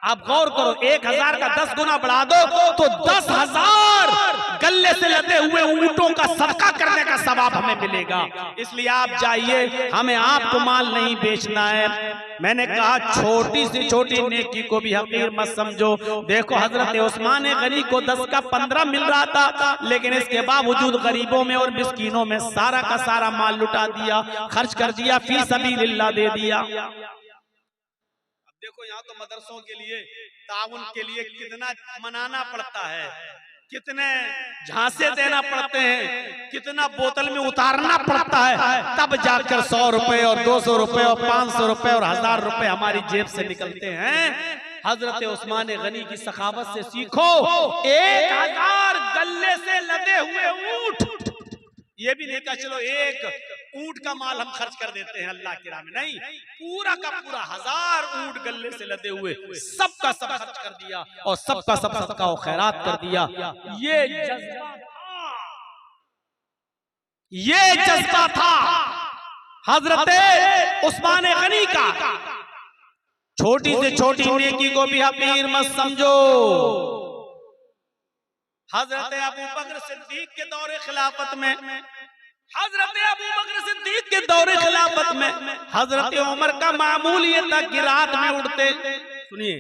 आप गौर करो, 1000 का 10 गुना बढ़ा दो तो 10,000 गल्ले से लदे हुए ऊंटों का सदका करने का सवाब हमें मिलेगा। इसलिए आप जाइए, हमें आपको माल नहीं बेचना है। मैंने कहा, छोटी सी छोटी नेकी को भी हकीर मत समझो। देखो, हजरत उस्मान गनी को 10 का 15 मिल रहा था, लेकिन इसके बावजूद गरीबों में और मिस्कीनों में सारा का सारा माल लुटा दिया, खर्च कर दिया, फी सबीलिल्लाह दे दिया। देखो, यहाँ तो मदरसों के लिए, ताउन के लिए कितना मनाना पड़ता है, कितने झांसे देना पड़ते हैं, कितना बोतल में उतारना पड़ता है, तब जाकर 100 रुपए और 200 रुपए और 500 रुपए और 1000 रुपए हमारी जेब से निकलते हैं। हजरत उस्मान गनी की सखावत से सीखो। 1000 गल्ले से लदे हुए ऊंट, ये भी नहीं कहा चलो 1 ऊंट का माल हम खर्च कर देते हैं अल्लाह की राह में, नहीं, पूरा का पूरा 1000 ऊंट गल्ले से लदे हुए सबका सब खर्च कर दिया, और सबका सब सदका और खैरात कर दिया। ये जज्बा था, ये जज्बा था हजरत उस्मान गनी का। छोटी से छोटी नेकी को भी हकीर मत समझो। हजरत अबू बकर सिद्दीक के दौरे खिलाफत में, हजरत अबू बकर सिद्दीक के दौरे खिलाफत में हजरत उमर का मामूल ये था कि रात में उठते, सुनिए,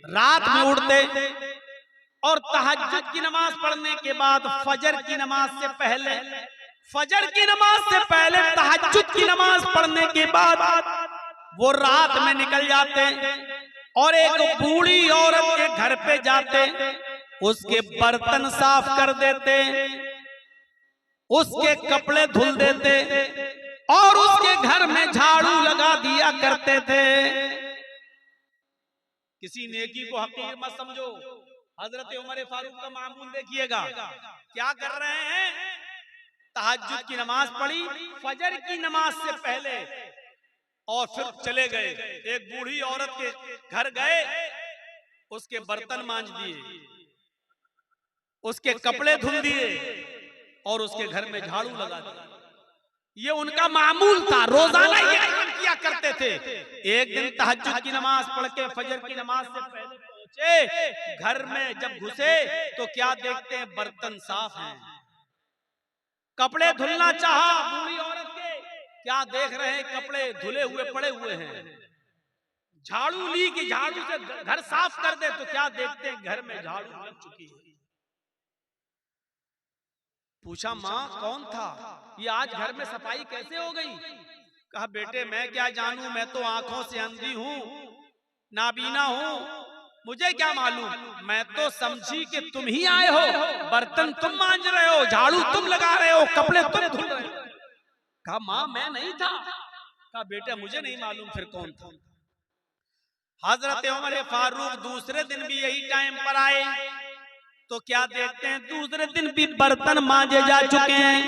रात में उठते और तहज्जुद की नमाज पढ़ने के बाद फजर की नमाज से पहले, फजर की नमाज से पहले तहज्जुद की नमाज पढ़ने के बाद वो रात में निकल जाते और एक बूढ़ी औरत के घर पे जाते, उसके बर्तन साफ कर देते, उसके कपड़े धुल देते और उसके घर में झाड़ू लगा दिया करते थे। किसी नेकी को हकीर मत समझो। हजरत उमर फारूक का मामूल देखिएगा, क्या कर रहे हैं? तहज्जुद की नमाज पढ़ी फजर की नमाज से पहले और फिर चले गए, एक बूढ़ी औरत के घर गए, उसके बर्तन मांज दिए, उसके कपड़े धुल दिए और उसके घर में झाड़ू लगा दिया। ये उनका मामूल था, रोजाना ये काम किया करते थे। एक दिन तहज्जुद की नमाज पढ़ के फजर की नमाज से पहले पहुंचे, घर में जब घुसे तो क्या देखते हैं? बर्तन साफ हैं। कपड़े धुलना चाहा बूढ़ी औरत के, क्या देख रहे हैं? कपड़े धुले हुए पड़े हुए हैं। झाड़ू ली कि झाड़ू से घर साफ कर दे तो क्या देखते हैं? घर में झाड़ू लग चुकी है। पूछा, माँ कौन था ये? आज घर में सफाई कैसे हो गई? कहा, बेटे मैं क्या जानूं, मैं तो आंखों से अंधी हूँ, नाबीना हूँ, मुझे क्या मालूम। मैं तो समझी कि तुम ही आए हो, बर्तन तुम मांज रहे हो, झाड़ू तुम लगा रहे हो, कपड़े तुम धुल रहे हो। कहा, माँ मैं नहीं था। कहा, बेटा मुझे नहीं मालूम फिर कौन था। हजरत उमर फारूक दूसरे दिन भी यही टाइम पर आए तो क्या देखते हैं? दूसरे दिन भी बर्तन मांजे जा चुके हैं।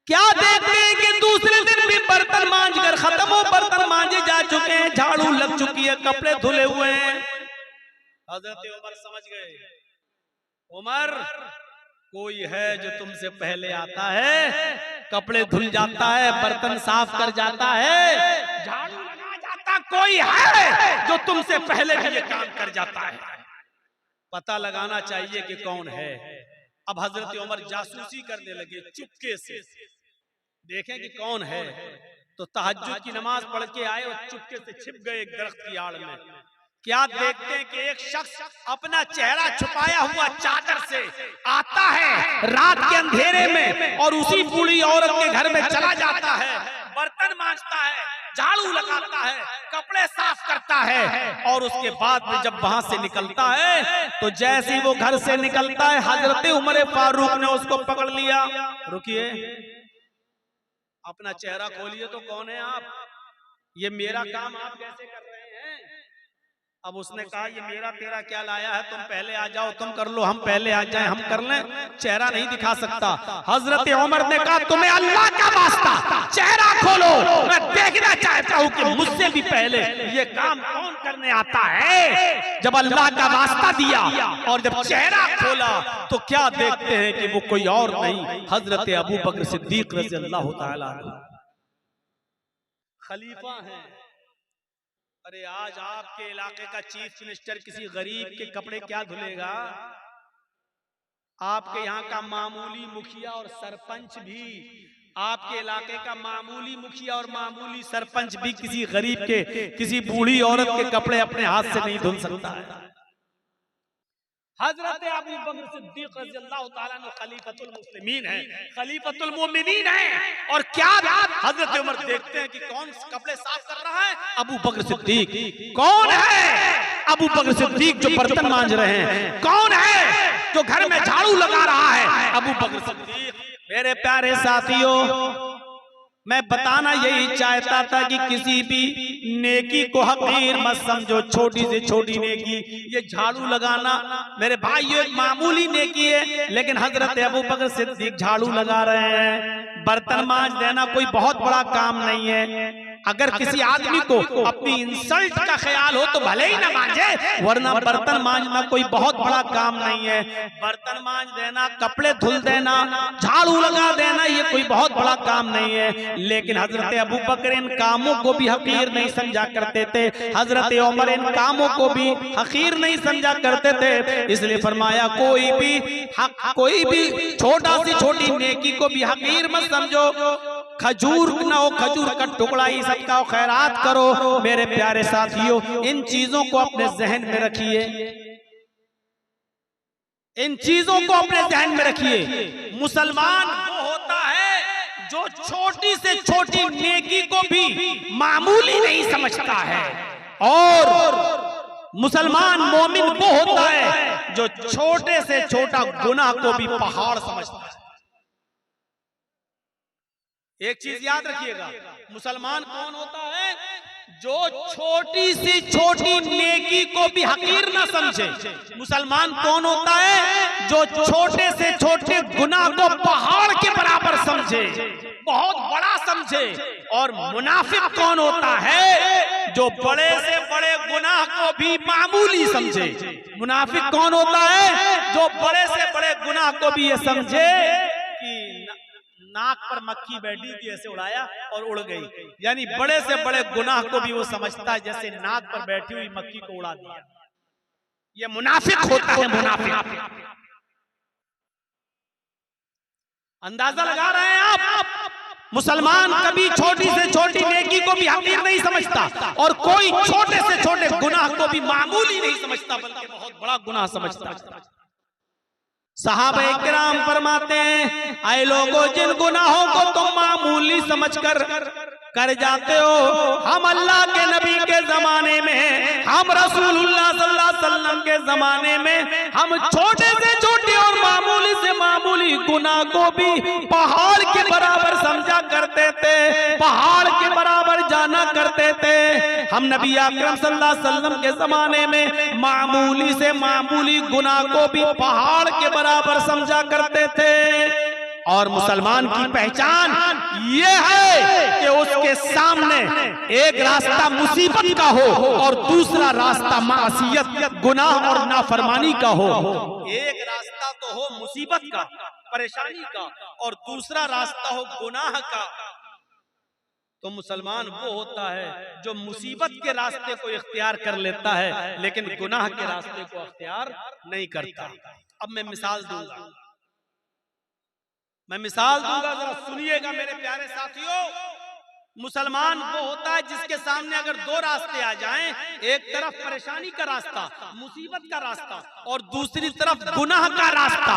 क्या देखते हैं कि दूसरे दिन भी बर्तन मांज कर खत्म हो, बर्तन मांजे जा चुके हैं, झाड़ू लग चुकी है, कपड़े धुले हुए हैं। हजरत उमर समझ गए, उमर कोई है जो तुमसे पहले आता है, कपड़े धुल जाता है, बर्तन साफ कर जाता है, झाड़ू लगा जाता, कोई है जो तुमसे पहले भी ये काम कर जाता है। पता लगाना चाहिए कि कौन है। अब हजरत उमर जासूसी करने लगे, चुपके से देखें कि कौन है। तो तहज्जुद की नमाज पढ़ के आए और चुपके से छिप गए एक दरख्त की आड़ में। क्या देखते हैं कि एक शख्स अपना चेहरा छुपाया हुआ चादर से आता है रात के अंधेरे में और उसी बूढ़ी औरत के घर में चला जाता है, बर्तन मांजता है, झाड़ू लगाता है, कपड़े साफ करता है और उसके बाद में जब वहां से निकलता है तो जैसे ही वो घर से निकलता है, हजरत उमर फारूक ने उसको पकड़ लिया। रुकिए, अपना चेहरा खोलिए तो कौन है आप? ये मेरा काम आप कैसे कर रहे हैं? अब उसने कहा, ये मेरा तेरा क्या लाया है, तुम पहले आ जाओ, तुम कर लो, हम पहले आ जाएं, हम कर लें, चेहरा नहीं दिखा सकता। हजरत उमर ने कहा, तुम्हें अल्लाह का वास्ता चेहरा खोलो, मैं देखना चाहता हूं कि मुझसे भी पहले ये काम कौन करने आता है। जब अल्लाह का वास्ता दिया और जब चेहरा खोला तो क्या देखते हैं कि वो कोई और नहीं, हजरत अबू बकर सिद्दीक रज़ी अल्लाह तआला अन्हु खलीफा हैं। अरे आज आपके इलाके का चीफ मिनिस्टर किसी गरीब के कपड़े क्या धुलेगा? आपके यहाँ का मामूली मुखिया और सरपंच भी, आपके इलाके का मामूली मुखिया और मामूली सरपंच भी किसी गरीब के, किसी बूढ़ी औरत के कपड़े अपने हाथ से नहीं धुल सकता है। हजरत अबू बकर सिद्दीक रज़ी अल्लाह तआला अन्हु खलीफतुल मुस्लिमीन है, खलीफतुल मोमिनीन है। और क्या हजरत उमर देखते हैं कि कौन कपड़े साफ कर रहा है? अबू बकर सिद्दीक। कौन है अबू बकर सिद्दीक जो बर्तन मांज रहे हैं? कौन है जो घर में झाड़ू लगा रहा है? अबू बकर सिद्दीक। मेरे प्यारे साथियों, मैं बताना यही चाहता था कि किसी भी नेकी को हकीर मत समझो। छोटी से छोटी नेकी, ये झाड़ू लगाना मेरे भाई ये एक मामूली नेकी है, लेकिन हजरत अबू बकर सिद्दीक झाड़ू लगा रहे हैं। बर्तन मांज देना कोई बहुत बड़ा काम नहीं है। अगर किसी आदमी को अपनी इंसल्ट का ख्याल हो तो भले ही ना मांजे, वरना बर्तन मांजना कोई बहुत बड़ा काम नहीं है। बर्तन मांज देना, कपड़े धुल देना, झाड़ू लगा देना, ये कोई बहुत बड़ा काम नहीं है। लेकिन हजरत अबू बकर इन कामों को भी हकीर नहीं समझा करते थे, हजरत उमर इन कामों को भी हकीर नहीं समझा करते थे। इसलिए फरमाया, कोई भी छोटा सी छोटी नेकी को भी हकीर मत समझो। खजूर ना हो, खजूर का टुकड़ा ही सबका हो, खैरात करो। मेरे प्यारे साथियों, इन चीजों को अपने जहन में रखिए। इन चीजों को अपने ध्यान में रखिए। मुसलमान वो होता है जो छोटी से छोटी नेकी को भी मामूली नहीं समझता है, और मुसलमान मोमिन वो होता है जो छोटे से छोटा गुनाह को भी पहाड़ समझता है। एक चीज याद रखिएगा, मुसलमान कौन होता है? जो छोटी सी छोटी नेकी को भी हकीर ना समझे। मुसलमान कौन होता है? जो छोटे से छोटे गुनाह को पहाड़ के बराबर समझे, बहुत बड़ा समझे। और मुनाफिक कौन होता है? जो बड़े से बड़े गुनाह को भी मामूली समझे। मुनाफिक कौन होता है? जो बड़े से बड़े गुनाह को भी ये समझे कि नाक पर मक्खी बैठी थी, ऐसे उड़ाया और उड़ गई। यानी बड़े से बड़े गुनाह को भी वो समझता है जैसे नाक पर बैठी हुई मक्खी को उड़ा दिया। ये मुनाफिक होता है, मुनाफिक। अंदाजा लगा रहे हैं आप? मुसलमान कभी छोटी से छोटी नेकी को भी हकीर नहीं समझता, और कोई छोटे से छोटे गुनाह को भी मामूली नहीं समझता, बल्कि बहुत बड़ा गुनाह समझता है। सहाबा-ए-किराम फरमाते हैं, आए लोगों, जिन गुनाहों को तुम मामूली समझकर कर जाते हो, हम अल्लाह के नबी के जमाने में, हम रसूलुल्लाह सल्लल्लाहु अलैहि वसल्लम के जमाने में, हम छोटे से छोटे और मामूली से मामूली गुनाह को भी पहाड़ के बराबर समझा करते थे, पहाड़ के बराबर जाना करते थे। हम नबी अकरम सल्लल्लाहु अलैहि वसल्लम के जमाने में मामूली से मामूली गुनाह को भी पहाड़ के बराबर समझा करते थे। और मुसलमान की पहचान ये है कि उसके सामने एक रास्ता मुसीबत का हो और दूसरा रास्ता मासियत, गुनाह और नाफरमानी का हो। एक रास्ता तो हो मुसीबत का, परेशानी का, और दूसरा रास्ता हो गुनाह का। तो मुसलमान वो होता है जो मुसीबत के रास्ते को इख्तियार कर लेता है, लेकिन गुनाह के रास्ते को इख्तियार नहीं करता। अब मैं मिसाल दूंगा, जरा सुनिएगा मेरे प्यारे साथियों। मुसलमान वो होता है जिसके सामने अगर दो रास्ते आ जाएं, एक तरफ परेशानी का रास्ता, मुसीबत का रास्ता, और दूसरी तरफ गुनाह का रास्ता।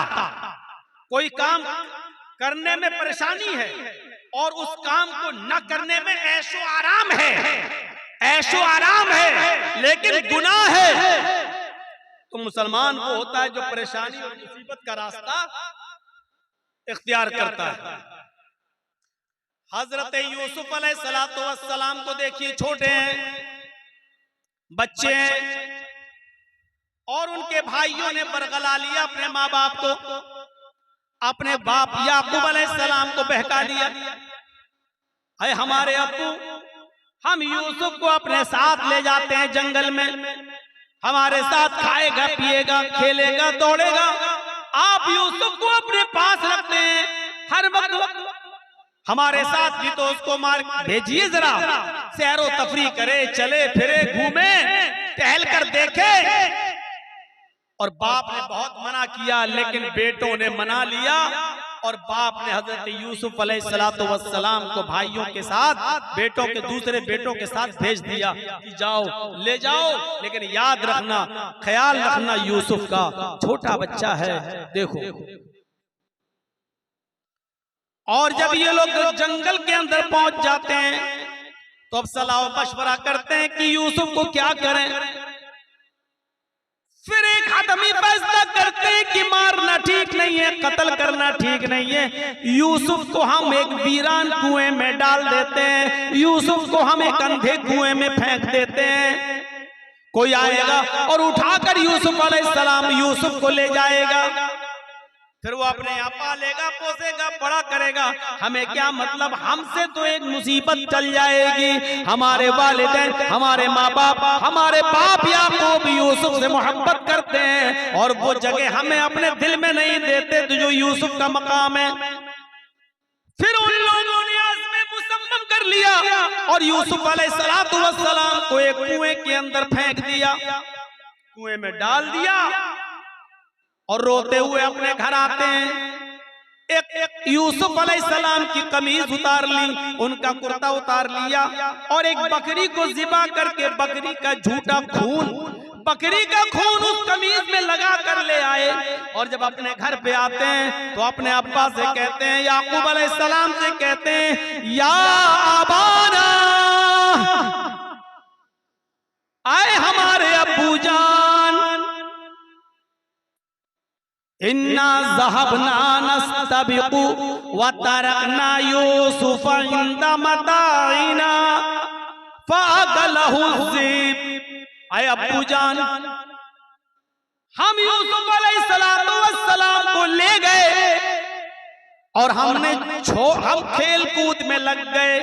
कोई काम करने में परेशानी है और उस काम को न करने में ऐशो आराम है, ऐशो आराम है, लेकिन गुनाह है। तो मुसलमान वो होता है जो परेशानी और मुसीबत का रास्ता इख्तियार करता है। हजरत यूसुफ अलैहिस्सलातु वस्सलाम को देखिए, छोटे हैं, बच्चे हैं, और उनके भाइयों ने बरगला लिया अपने माँ बाप को, अपने बाप याकूब अलैहिस्सलाम को बहका दिया। है हमारे अब्बू, हम यूसुफ को अपने साथ ले जाते हैं जंगल में, हमारे साथ खाएगा, पिएगा, खेलेगा, दौड़ेगा। आप यूसुफ को अपने पास रखते हैं, हर वक्त हमारे साथ भी तो उसको मार भेजिए, जरा सैरो तफरी करे, चले फिरे, घूमे, टहल कर देखे। और बाप ने बहुत मना किया, लेकिन बेटों ने मना लिया, और बाप ने हजरत यूसुफ अलैहिस्सलातु वस्सलाम को भाइयों के साथ, बेटों के दूसरे बेटों के साथ भेज दिया कि जाओ, ले जाओ, लेकिन याद रखना, ख्याल रखना यूसुफ का, छोटा बच्चा है, देखो। और जब ये लोग जंगल के अंदर पहुंच जाते हैं तो अब सलाह मशवरा करते हैं कि यूसुफ को क्या करें। फिर एक आदमी फैसला करते हैं कि मारना ठीक नहीं है, कत्ल करना ठीक नहीं है। यूसुफ को हम एक वीरान कुएं में डाल देते हैं, यूसुफ को हम एक अंधे कुएं में फेंक देते हैं। कोई आएगा और उठाकर यूसुफ अलैहिस्सलाम यूसुफ को ले जाएगा, फिर वो अपने यहाँ पालेगा, पोसेगा, बड़ा करेगा। हमें क्या मतलब, हमसे तो एक मुसीबत चल जाएगी। हमारे वालिदैन, हमारे माँ बाप, हमारे बाप याकूब यूसुफ से मोहब्बत करते हैं, और वो जगह हमें अपने दिल में नहीं देते तो जो यूसुफ का मकाम है। फिर उन लोगों ने आज़म मुसम्मम कर लिया और यूसुफ अलैहिस्सलातु वस्सलाम को एक कुएं के अंदर फेंक दिया, कुएं में डाल दिया, और रोते हुए अपने घर आते हैं। एक यूसुफ अलैहिस्सलाम की कमीज उतार ली, उनका कुर्ता उतार लिया, और एक बकरी को ज़िबा करके बकरी का झूठा खून बकरी का खून उस कमीज में लगा कर ले आए, और जब अपने घर पे आते हैं तो अपने अब्बा से कहते हैं, याकूब अलैहिस्सलाम से कहते हैं, या अबाना, आए हमारे अब्बू जान, इन्ना ज़हबना नस्तबिकु व तरकना यूसुफ इंदा मताइना फ़अकलहु ज़िब। आए अब्बू जान, हम यूसुफ अलैहिस्सलाम को ले गए और हम खेल कूद में लग गए,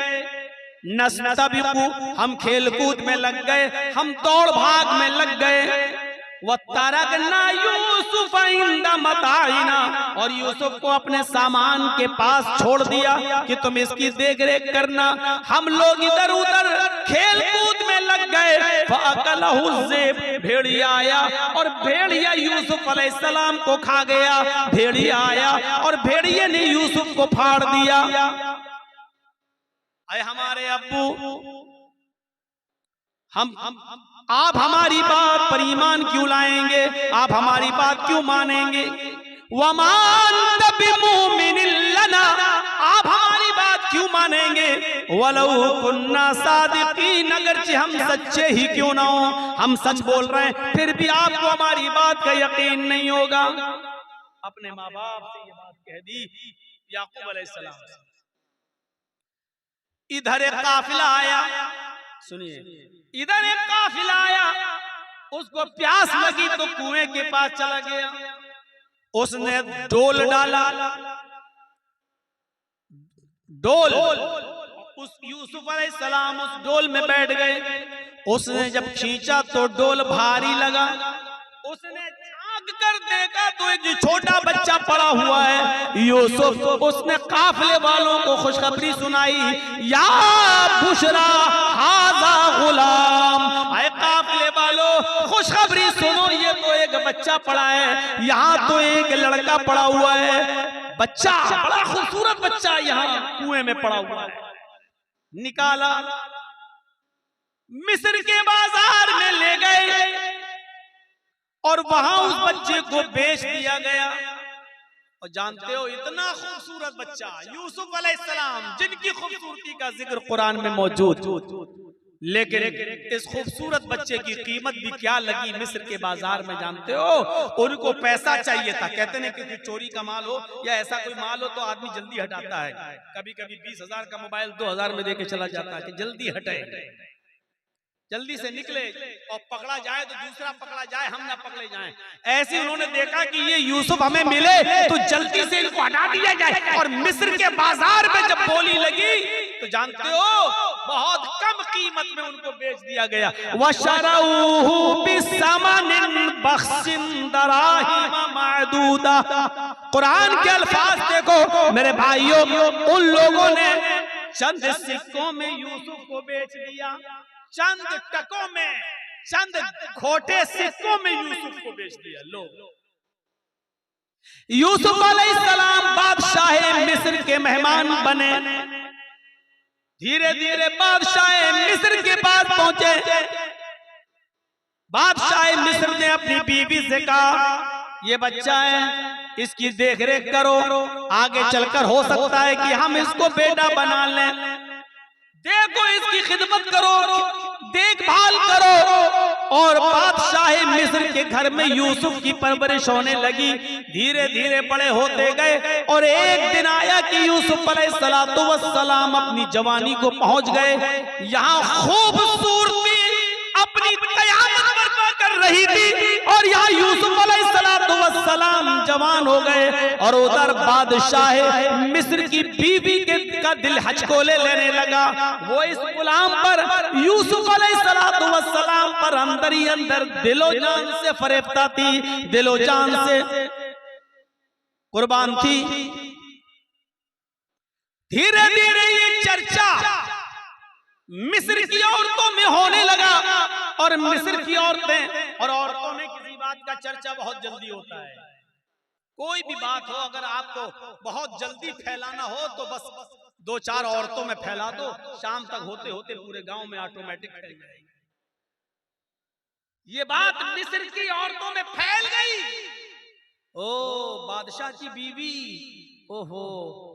नस्तबिकु, हम खेल कूद में लग गए, हम दौड़ भाग में लग गए, व तरकना यूसुफ इंदा मताइना, और यूसुफ को अपने सामान के पास छोड़ दिया कि तुम इसकी देख रेख करना। हम लोग इधर उधर खेल कूद में लग गए, फ़अकलहु ज़िब, भेड़िया आया और भेड़िया यूसुफ अलैहिस्सलाम को खा गया। भेड़िया आया और भेड़िए ने यूसुफ को फाड़ दिया। अरे हमारे अब्बू, आप हमारी बात पर ईमान क्यों लाएंगे, आप हमारी बात क्यों मानेंगे? वमान बिमुमिनिन लना, आप हमारी बात क्यों मानेंगे? वलौ कुन्ना सादिकीन, अगरचे हम सच्चे ही क्यों ना हो, हम सच बोल रहे हैं, फिर भी आपको हमारी बात का यकीन नहीं होगा। अपने माँ बाप से ये बात कह दी याकूब अलैहिस्सलाम। इधर एक काफिला आया, सुनिए, इधर एक काफिला आया, उसको प्यास लगी तो कुएं के पास चला गया, उसने डोल डाला, डोल, उस यूसुफ अलैहिस्सलाम उस डोल में बैठ गए। उसने जब खींचा तो डोल भारी लगा, उसने झांक कर देखा तो एक छोटा बच्चा पड़ा हुआ है यूसुफ। उसने काफिले वालों को खुशखबरी सुनाई, या बुशरा हाज़ा गुलाम, आए काफिले वालों खुशखबरी सुनो, ये तो एक बच्चा पड़ा है, यहाँ तो एक लड़का पड़ा हुआ है, बच्चा बड़ा खूबसूरत बच्चा यहाँ कुएं में पड़ा हुआ है। निकाला, मिस्र के बाजार में ले गए और वहां उस बच्चे को बेच दिया गया। और जानते हो, इतना खूबसूरत बच्चा यूसुफ अलैहिस्सलाम, जिनकी खूबसूरती का जिक्र कुरान में मौजूद, लेकिन इस खूबसूरत बच्चे की कीमत भी क्या लगी मिस्र के बाजार में, जानते हो? उनको पैसा चाहिए था। कहते हैं कि चोरी का माल हो या ऐसा कोई माल हो तो आदमी जल्दी हटाता है। कभी कभी 20,000 का मोबाइल 2,000 में देके चला जाता है कि जल्दी हटे, जल्दी से निकले, और पकड़ा जाए तो दूसरा पकड़ा जाए, हम ना पकड़े जाएं। ऐसे उन्होंने देखा कि ये यूसुफ हमें मिले तो जल्दी से इनको हटा दिया जाए। और मिस्र के बाजार में जब बोली लगी तो जानते हो, बहुत कम कीमत में उनको बेच दिया गया। वशरऊहु बिसमनिन बख्सिन दराहिम मादूदा। कुरान के अल्फाज देखो मेरे भाइयों, उन लोगों ने चंद सिक्कों में यूसुफ को बेच दिया, चंद टकों में, चंद खोटे सिक्कों में यूसुफ को बेच दिया। लो, यूसुफ अलैहिस्सलाम बादशाह मिस्र के मेहमान बने। धीरे धीरे बादशाह मिस्र के पास पहुंचे। बादशाह मिस्र ने अपनी बीवी से कहा, ये बच्चा है, इसकी देखरेख करो, आगे चलकर हो सकता है कि हम इसको बेटा बना लें। देखो, इसकी खिदमत करो, देखभाल करो। और बादशाह मिस्र के घर में यूसुफ की परवरिश होने लगी। धीरे धीरे बड़े होते गए और एक दिन आया कि यूसुफ अलैहिस्सलातु वस्सलाम अपनी जवानी को पहुंच गए। यहाँ खूबसूरती अपनी कयामत बर्पा कर रही थी और यहाँ यूसुफ अलैहिस्सलातु वस्सलाम जवान हो गए। और उधर बादशाह मिस्र की बीवी का दिल हचकोले लेने लगा। वो इस गुलाम पर, यूसुफ अलैहिस्सलातु वस्सलाम पर अंदर ही अंदर दिलो जान से फरेबता थी, दिलो जान से कुर्बान थी। धीरे धीरे ये चर्चा मिस्र की औरतों में होने लगा। और मिस्र की औरतें और औरतों में किसी बात का चर्चा बहुत जल्दी होता है। कोई भी बात हो, अगर आपको बहुत जल्दी फैलाना हो तो बस 2-4 औरतों में फैला दो, शाम तक होते होते पूरे गांव में ऑटोमेटिक फैल जाएगी। ये बात मिस्र की औरतों में फैल गई। ओ बादशाह की बीवी, ओहो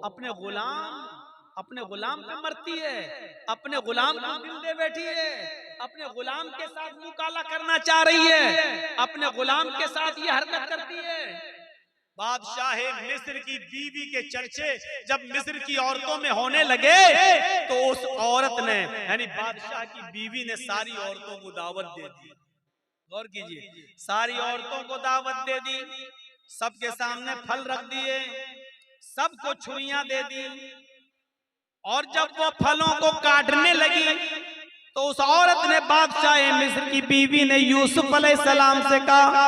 अपने गुलाम पे मरती है, अपने गुलाम को दिल दे बैठी है, अपने गुलाम के साथ मुंह काला करना चाह रही है, अपने गुलाम के साथ ये हरकत करती है। बादशाह मिस्र की बीवी के चर्चे जब मिस्र की औरतों में होने लगे तो उस औरत ने यानी बादशाह की बीवी ने सारी औरतों को दावत दे दी। गौर कीजिए, सारी औरतों को दावत दे दी, सबके सामने फल रख दिए, सबको छुरियां दे दी, और जब वो फलों को काटने लगी तो उस औरत ने बादशाह मिस्र की बीवी ने यूसुफ अलैहिस्सलाम से कहा,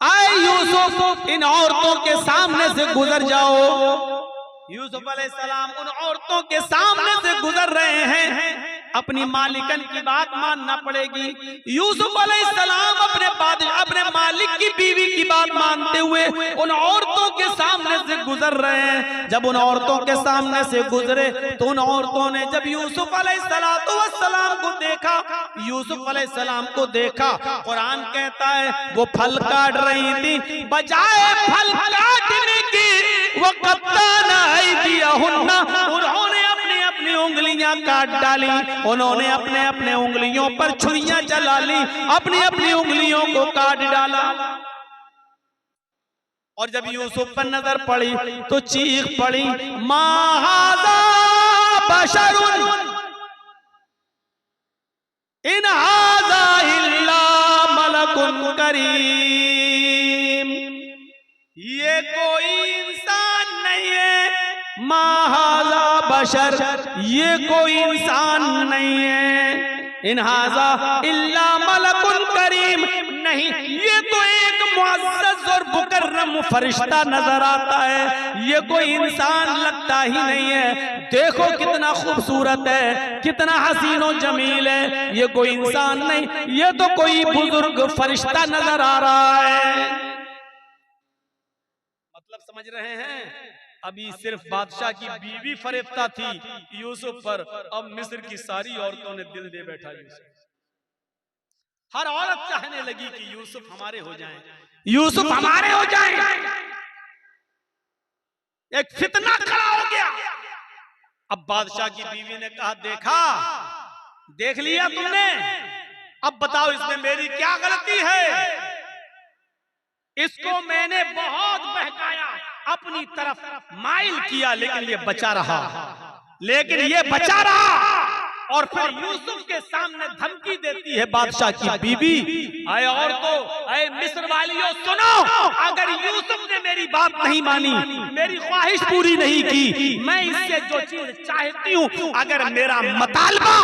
आए यूसुफ इन औरतों के सामने से गुजर जाओ। यूसुफ अलैहिस्सलाम उन औरतों के सामने से गुजर रहे हैं, अपनी मालिकन की बात मानना पड़ेगी। यूसुफ अलैहिस्सलाम अपने मालिक की बीवी की बात मानते हुए उन औरतों के सामने से गुजर रहे हैं। जब उन औरतों के सामने से गुजरे तो उन औरतों ने जब यूसुफ अलैहिस्सलाम को देखा, यूसुफ अलैहिस्सलाम को देखा, कुरान कहता है वो फल काट रही थी, बजाय फल काटने की वो कत्ताना ऐदियहुन्ना, उन्होंने अपनी उंगलियां काट डाली, उन्होंने अपने उंगलियों पर छुरियां चला ली, अपनी उंगलियों को काट डाला। और जब यूसुफ पर नजर पड़ी तो चीख पड़ी, मा हाज़ा बशरुन इन हाज़ा इल्ला मलकुन करीम, ये कोई इंसान नहीं है, मा हाज़ा बशर, ये कोई इंसान नहीं है, इन हाज़ा इल्ला मलकुन करीम, नहीं ये तो एक मुअज़्ज़ज़ और मुकर्रम फरिश्ता नजर आता है, ये कोई इंसान लगता ही नहीं है। देखो कितना खूबसूरत है, कितना हसीन और जमील है, ये कोई इंसान नहीं, ये तो कोई बुजुर्ग फरिश्ता नजर आ रहा है। मतलब समझ रहे हैं? अभी सिर्फ बादशाह की बीवी फरेफ्ता थी यूसुफ पर, अब मिस्र की सारी औरतों ने दिल दे बैठा यूसुफ। हर औरत चाहने लगी कि यूसुफ हमारे हो जाएं, यूसुफ हमारे हो जाएं। एक फितना खड़ा हो गया। अब बादशाह की बीवी ने कहा, देख लिया तुमने, अब बताओ इसमें मेरी क्या गलती है? इसको मैंने बहुत बहकाया, अपनी तरफ माइल किया, लेकिन ये बचा रहा। और फिर यूसुफ के सामने धमकी देती है बादशाह की बीवी, आए औरतों, आए मिस्र वालियों, सुनो, अगर यूसुफ ने मेरी बात नहीं मानी, मेरी ख्वाहिश पूरी नहीं की, मैं इससे जो चीज चाहती हूँ, अगर मेरा मुतालबा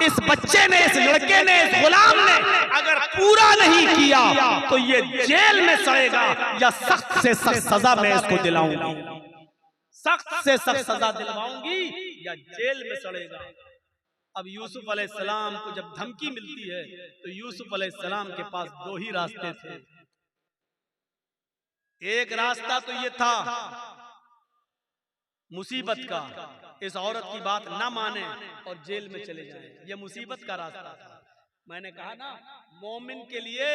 इस बच्चे ने, इस लड़के ने, इस गुलाम ने अगर पूरा नहीं किया तो ये जेल में सड़ेगा या सख्त से सख्त सजा मैं इसको दिलाऊंगी, सख्त से सख्त सजा दिलवाऊंगी या जेल में सड़ेगा। अब यूसुफ अलैहिस्सलाम को जब धमकी मिलती है तो यूसुफ अलैहिस्सलाम के पास दो ही रास्ते थे। एक रास्ता तो ये था मुसीबत का, इस औरत की बात ना माने और जेल में चले जाए, ये मुसीबत का रास्ता था। मैंने कहा ना, मोमिन के लिए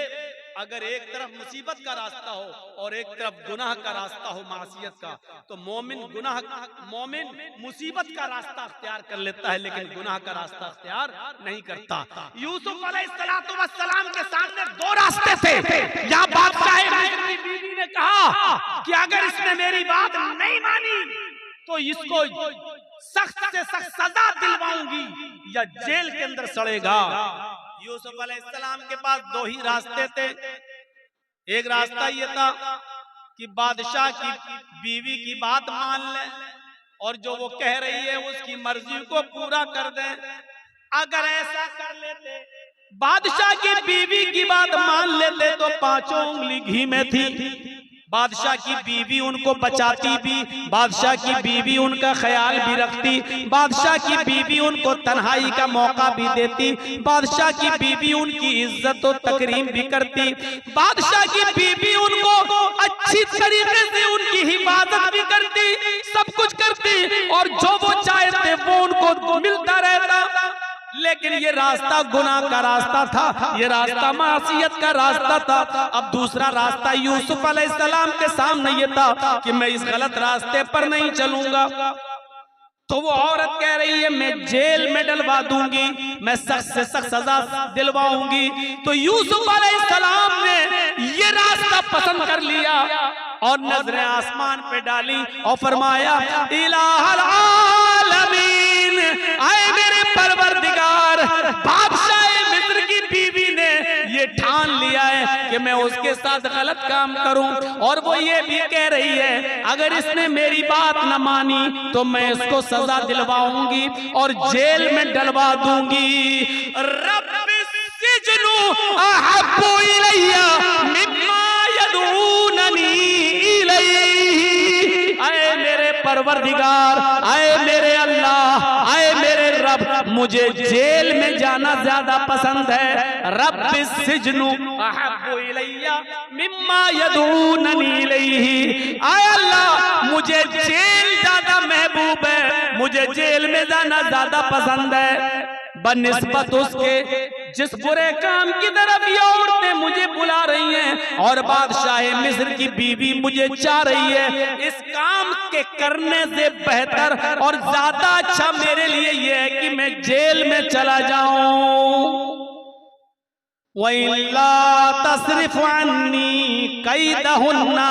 अगर एक तरफ मुसीबत का रास्ता हो और एक तरफ गुनाह का रास्ता हो, मासियत का, तो मोमिन मुसीबत का रास्ता अख्तियार कर लेता है, लेकिन गुनाह का रास्ता अख्तियार नहीं करता। यूसुफ अलैहिस्सलाम के सामने दो रास्ते थे। यहाँ बादशाह की बीवी ने कहा कि अगर इसने मेरी बात नहीं मानी तो इसको सख्त से सख्त सजा दिलवाऊंगी या जेल के अंदर सड़ेगा। यूसुफ अलैहिस्सलाम के पास दो ही रास्ते थे। एक रास्ता ये था कि बादशाह की बीवी की बात मान ले और जो वो कह रही है उसकी मर्जी को पूरा कर दें। अगर ऐसा कर लेते, बादशाह की बीवी की बात मान लेते तो पांचों उंगली घी में थी। बादशाह की बीवी उनको बचाती भी, बादशाह की बीवी उनका ख्याल भी रखती, बादशाह की बीवी उनको तन्हाई का मौका भी देती, बादशाह की बीवी उनकी इज्जत और तकरीम भी करती, बादशाह की बीवी उनको अच्छी तरीके से उनकी हिफाजत भी करती, सब कुछ करती और जो वो चाहते वो उनको मिलता रहता। लेकिन ये रास्ता गुनाह का रास्ता था, ये रास्ता मासियत का रास्ता था। अब दूसरा रास्ता यूसुफ अलैहिस्सलाम के सामने ये था कि मैं इस गलत रास्ते पर नहीं चलूंगा। तो वो औरत कह रही है मैं जेल में डलवा दूंगी, मैं सख्त से सख्त सजा दिलवाऊंगी। तो यूसुफ अलैहिस्सलाम ने ये रास्ता पसंद कर लिया और नजरें आसमान पे डाली और फरमाया इलाहल आलमीन, आए मेरे परवरदिगार, बादशाह मिस्र की बीवी ने ये ठान लिया है कि मैं उसके साथ गलत काम करूं, और वो ये भी कह रही है अगर इसने मेरी बात न मानी तो मैं इसको सजा दिलवाऊंगी और जेल में डलवा दूंगी। रब्बी सिजनु अहब्बु इलैया मिम्मा यदऊननी इलैहि, आए मेरे परवरदिगार, आए मेरे अल्लाह, आए मेरे रब, मुझे जेल में जाना ज्यादा पसंद है। रब्बी सिजनु अहब्बु इलैया मिम्मा यदऊननी इलैहि, आए अल्लाह मुझे जेल ज्यादा महबूब है, मुझे जेल में जाना ज्यादा पसंद है बनिस्बत उसके जिस बुरे काम की तरफ ये औरतें मुझे बुला रही हैं और बादशाह मिस्र की बीवी मुझे चाह रही है। इस काम के करने से बेहतर और ज्यादा अच्छा मेरे लिए ये है कि मैं जेल में चला जाऊं। वइल्ला तस्रिफ अन्नी कैदहुन्ना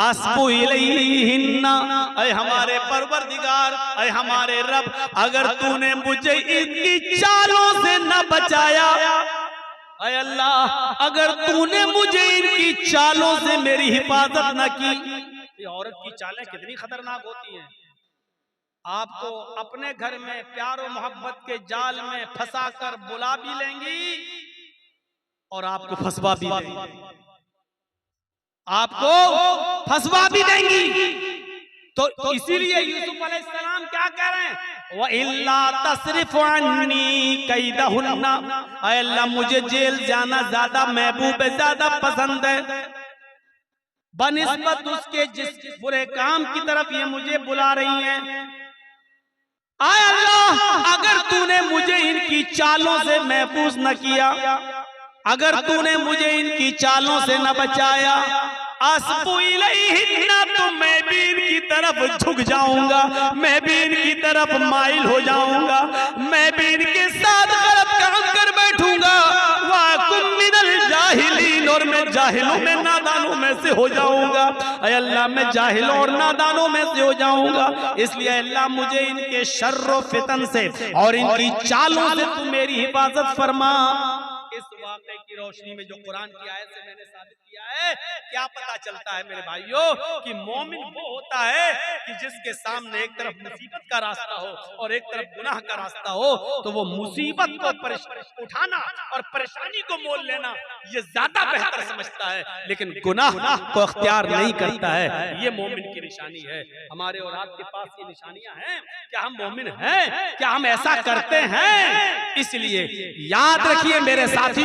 अस्बु इलैहिन्ना, ऐ हमारे परवरदिगार, ऐ हमारे रब, अगर तूने मुझे इनकी चालों से न बचाया, ऐ अल्लाह अगर तूने मुझे इनकी चालों से मेरी हिफाजत न की। ये औरत की चालें कितनी खतरनाक होती हैं। आपको अपने घर में प्यार और मोहब्बत के जाल में फंसा कर बुला भी लेंगी और आपको फंसवा भी देंगी, आपको फंसवा भी देंगी। तो इसीलिए यूसुफ अलैहिस्सलाम क्या कह रहे हैं, व इल्ला तस्रिफ अन्नी कैदहुन्ना, ऐ अल्लाह मुझे जेल जाना ज्यादा महबूब है, ज्यादा पसंद है बनिस्बत उसके जिस बुरे काम की तरफ ये मुझे बुला रही हैं। आय अल्लाह अगर तूने मुझे इनकी चालों से महफूज न किया, अगर तूने मुझे इनकी चालों से न बचाया, अस्बु इलैहिन्ना, तो मैं भी इनकी तरफ झुक जाऊंगा, मैं भी इनकी तरफ माइल हो जाऊंगा, मैं भी इनके साथ गलत काम कर बैठूंगा। वाकुम मिनल जाहिलीन, और मैं जाहिलों में नादानों में से हो जाऊंगा। ऐ अल्लाह मैं जाहिलों और नादानों में से हो जाऊंगा, इसलिए अल्लाह मुझे इनके शर्र फितन से और इनकी चालों से तू मेरी हिफाजत फरमा। इस वाक़े की रोशनी में जो कुरान की आयत से मैंने साबित किया है, क्या पता चलता है मेरे भाइयों कि मोमिन वो होता है कि जिसके सामने एक तरफ मुसीबत का रास्ता हो और एक तरफ गुनाह का रास्ता हो, तो वो मुसीबत को उठाना और परेशानी को मोल लेना ये ज्यादा बेहतर समझता है, लेकिन गुनाह को अख्तियार नहीं करता है। ये मोमिन की निशानी है। हमारे और आपके पास ये निशानियां हैं। क्या हम मोमिन हैं? क्या हम ऐसा करते हैं? इसलिए याद रखिए मेरे साथी।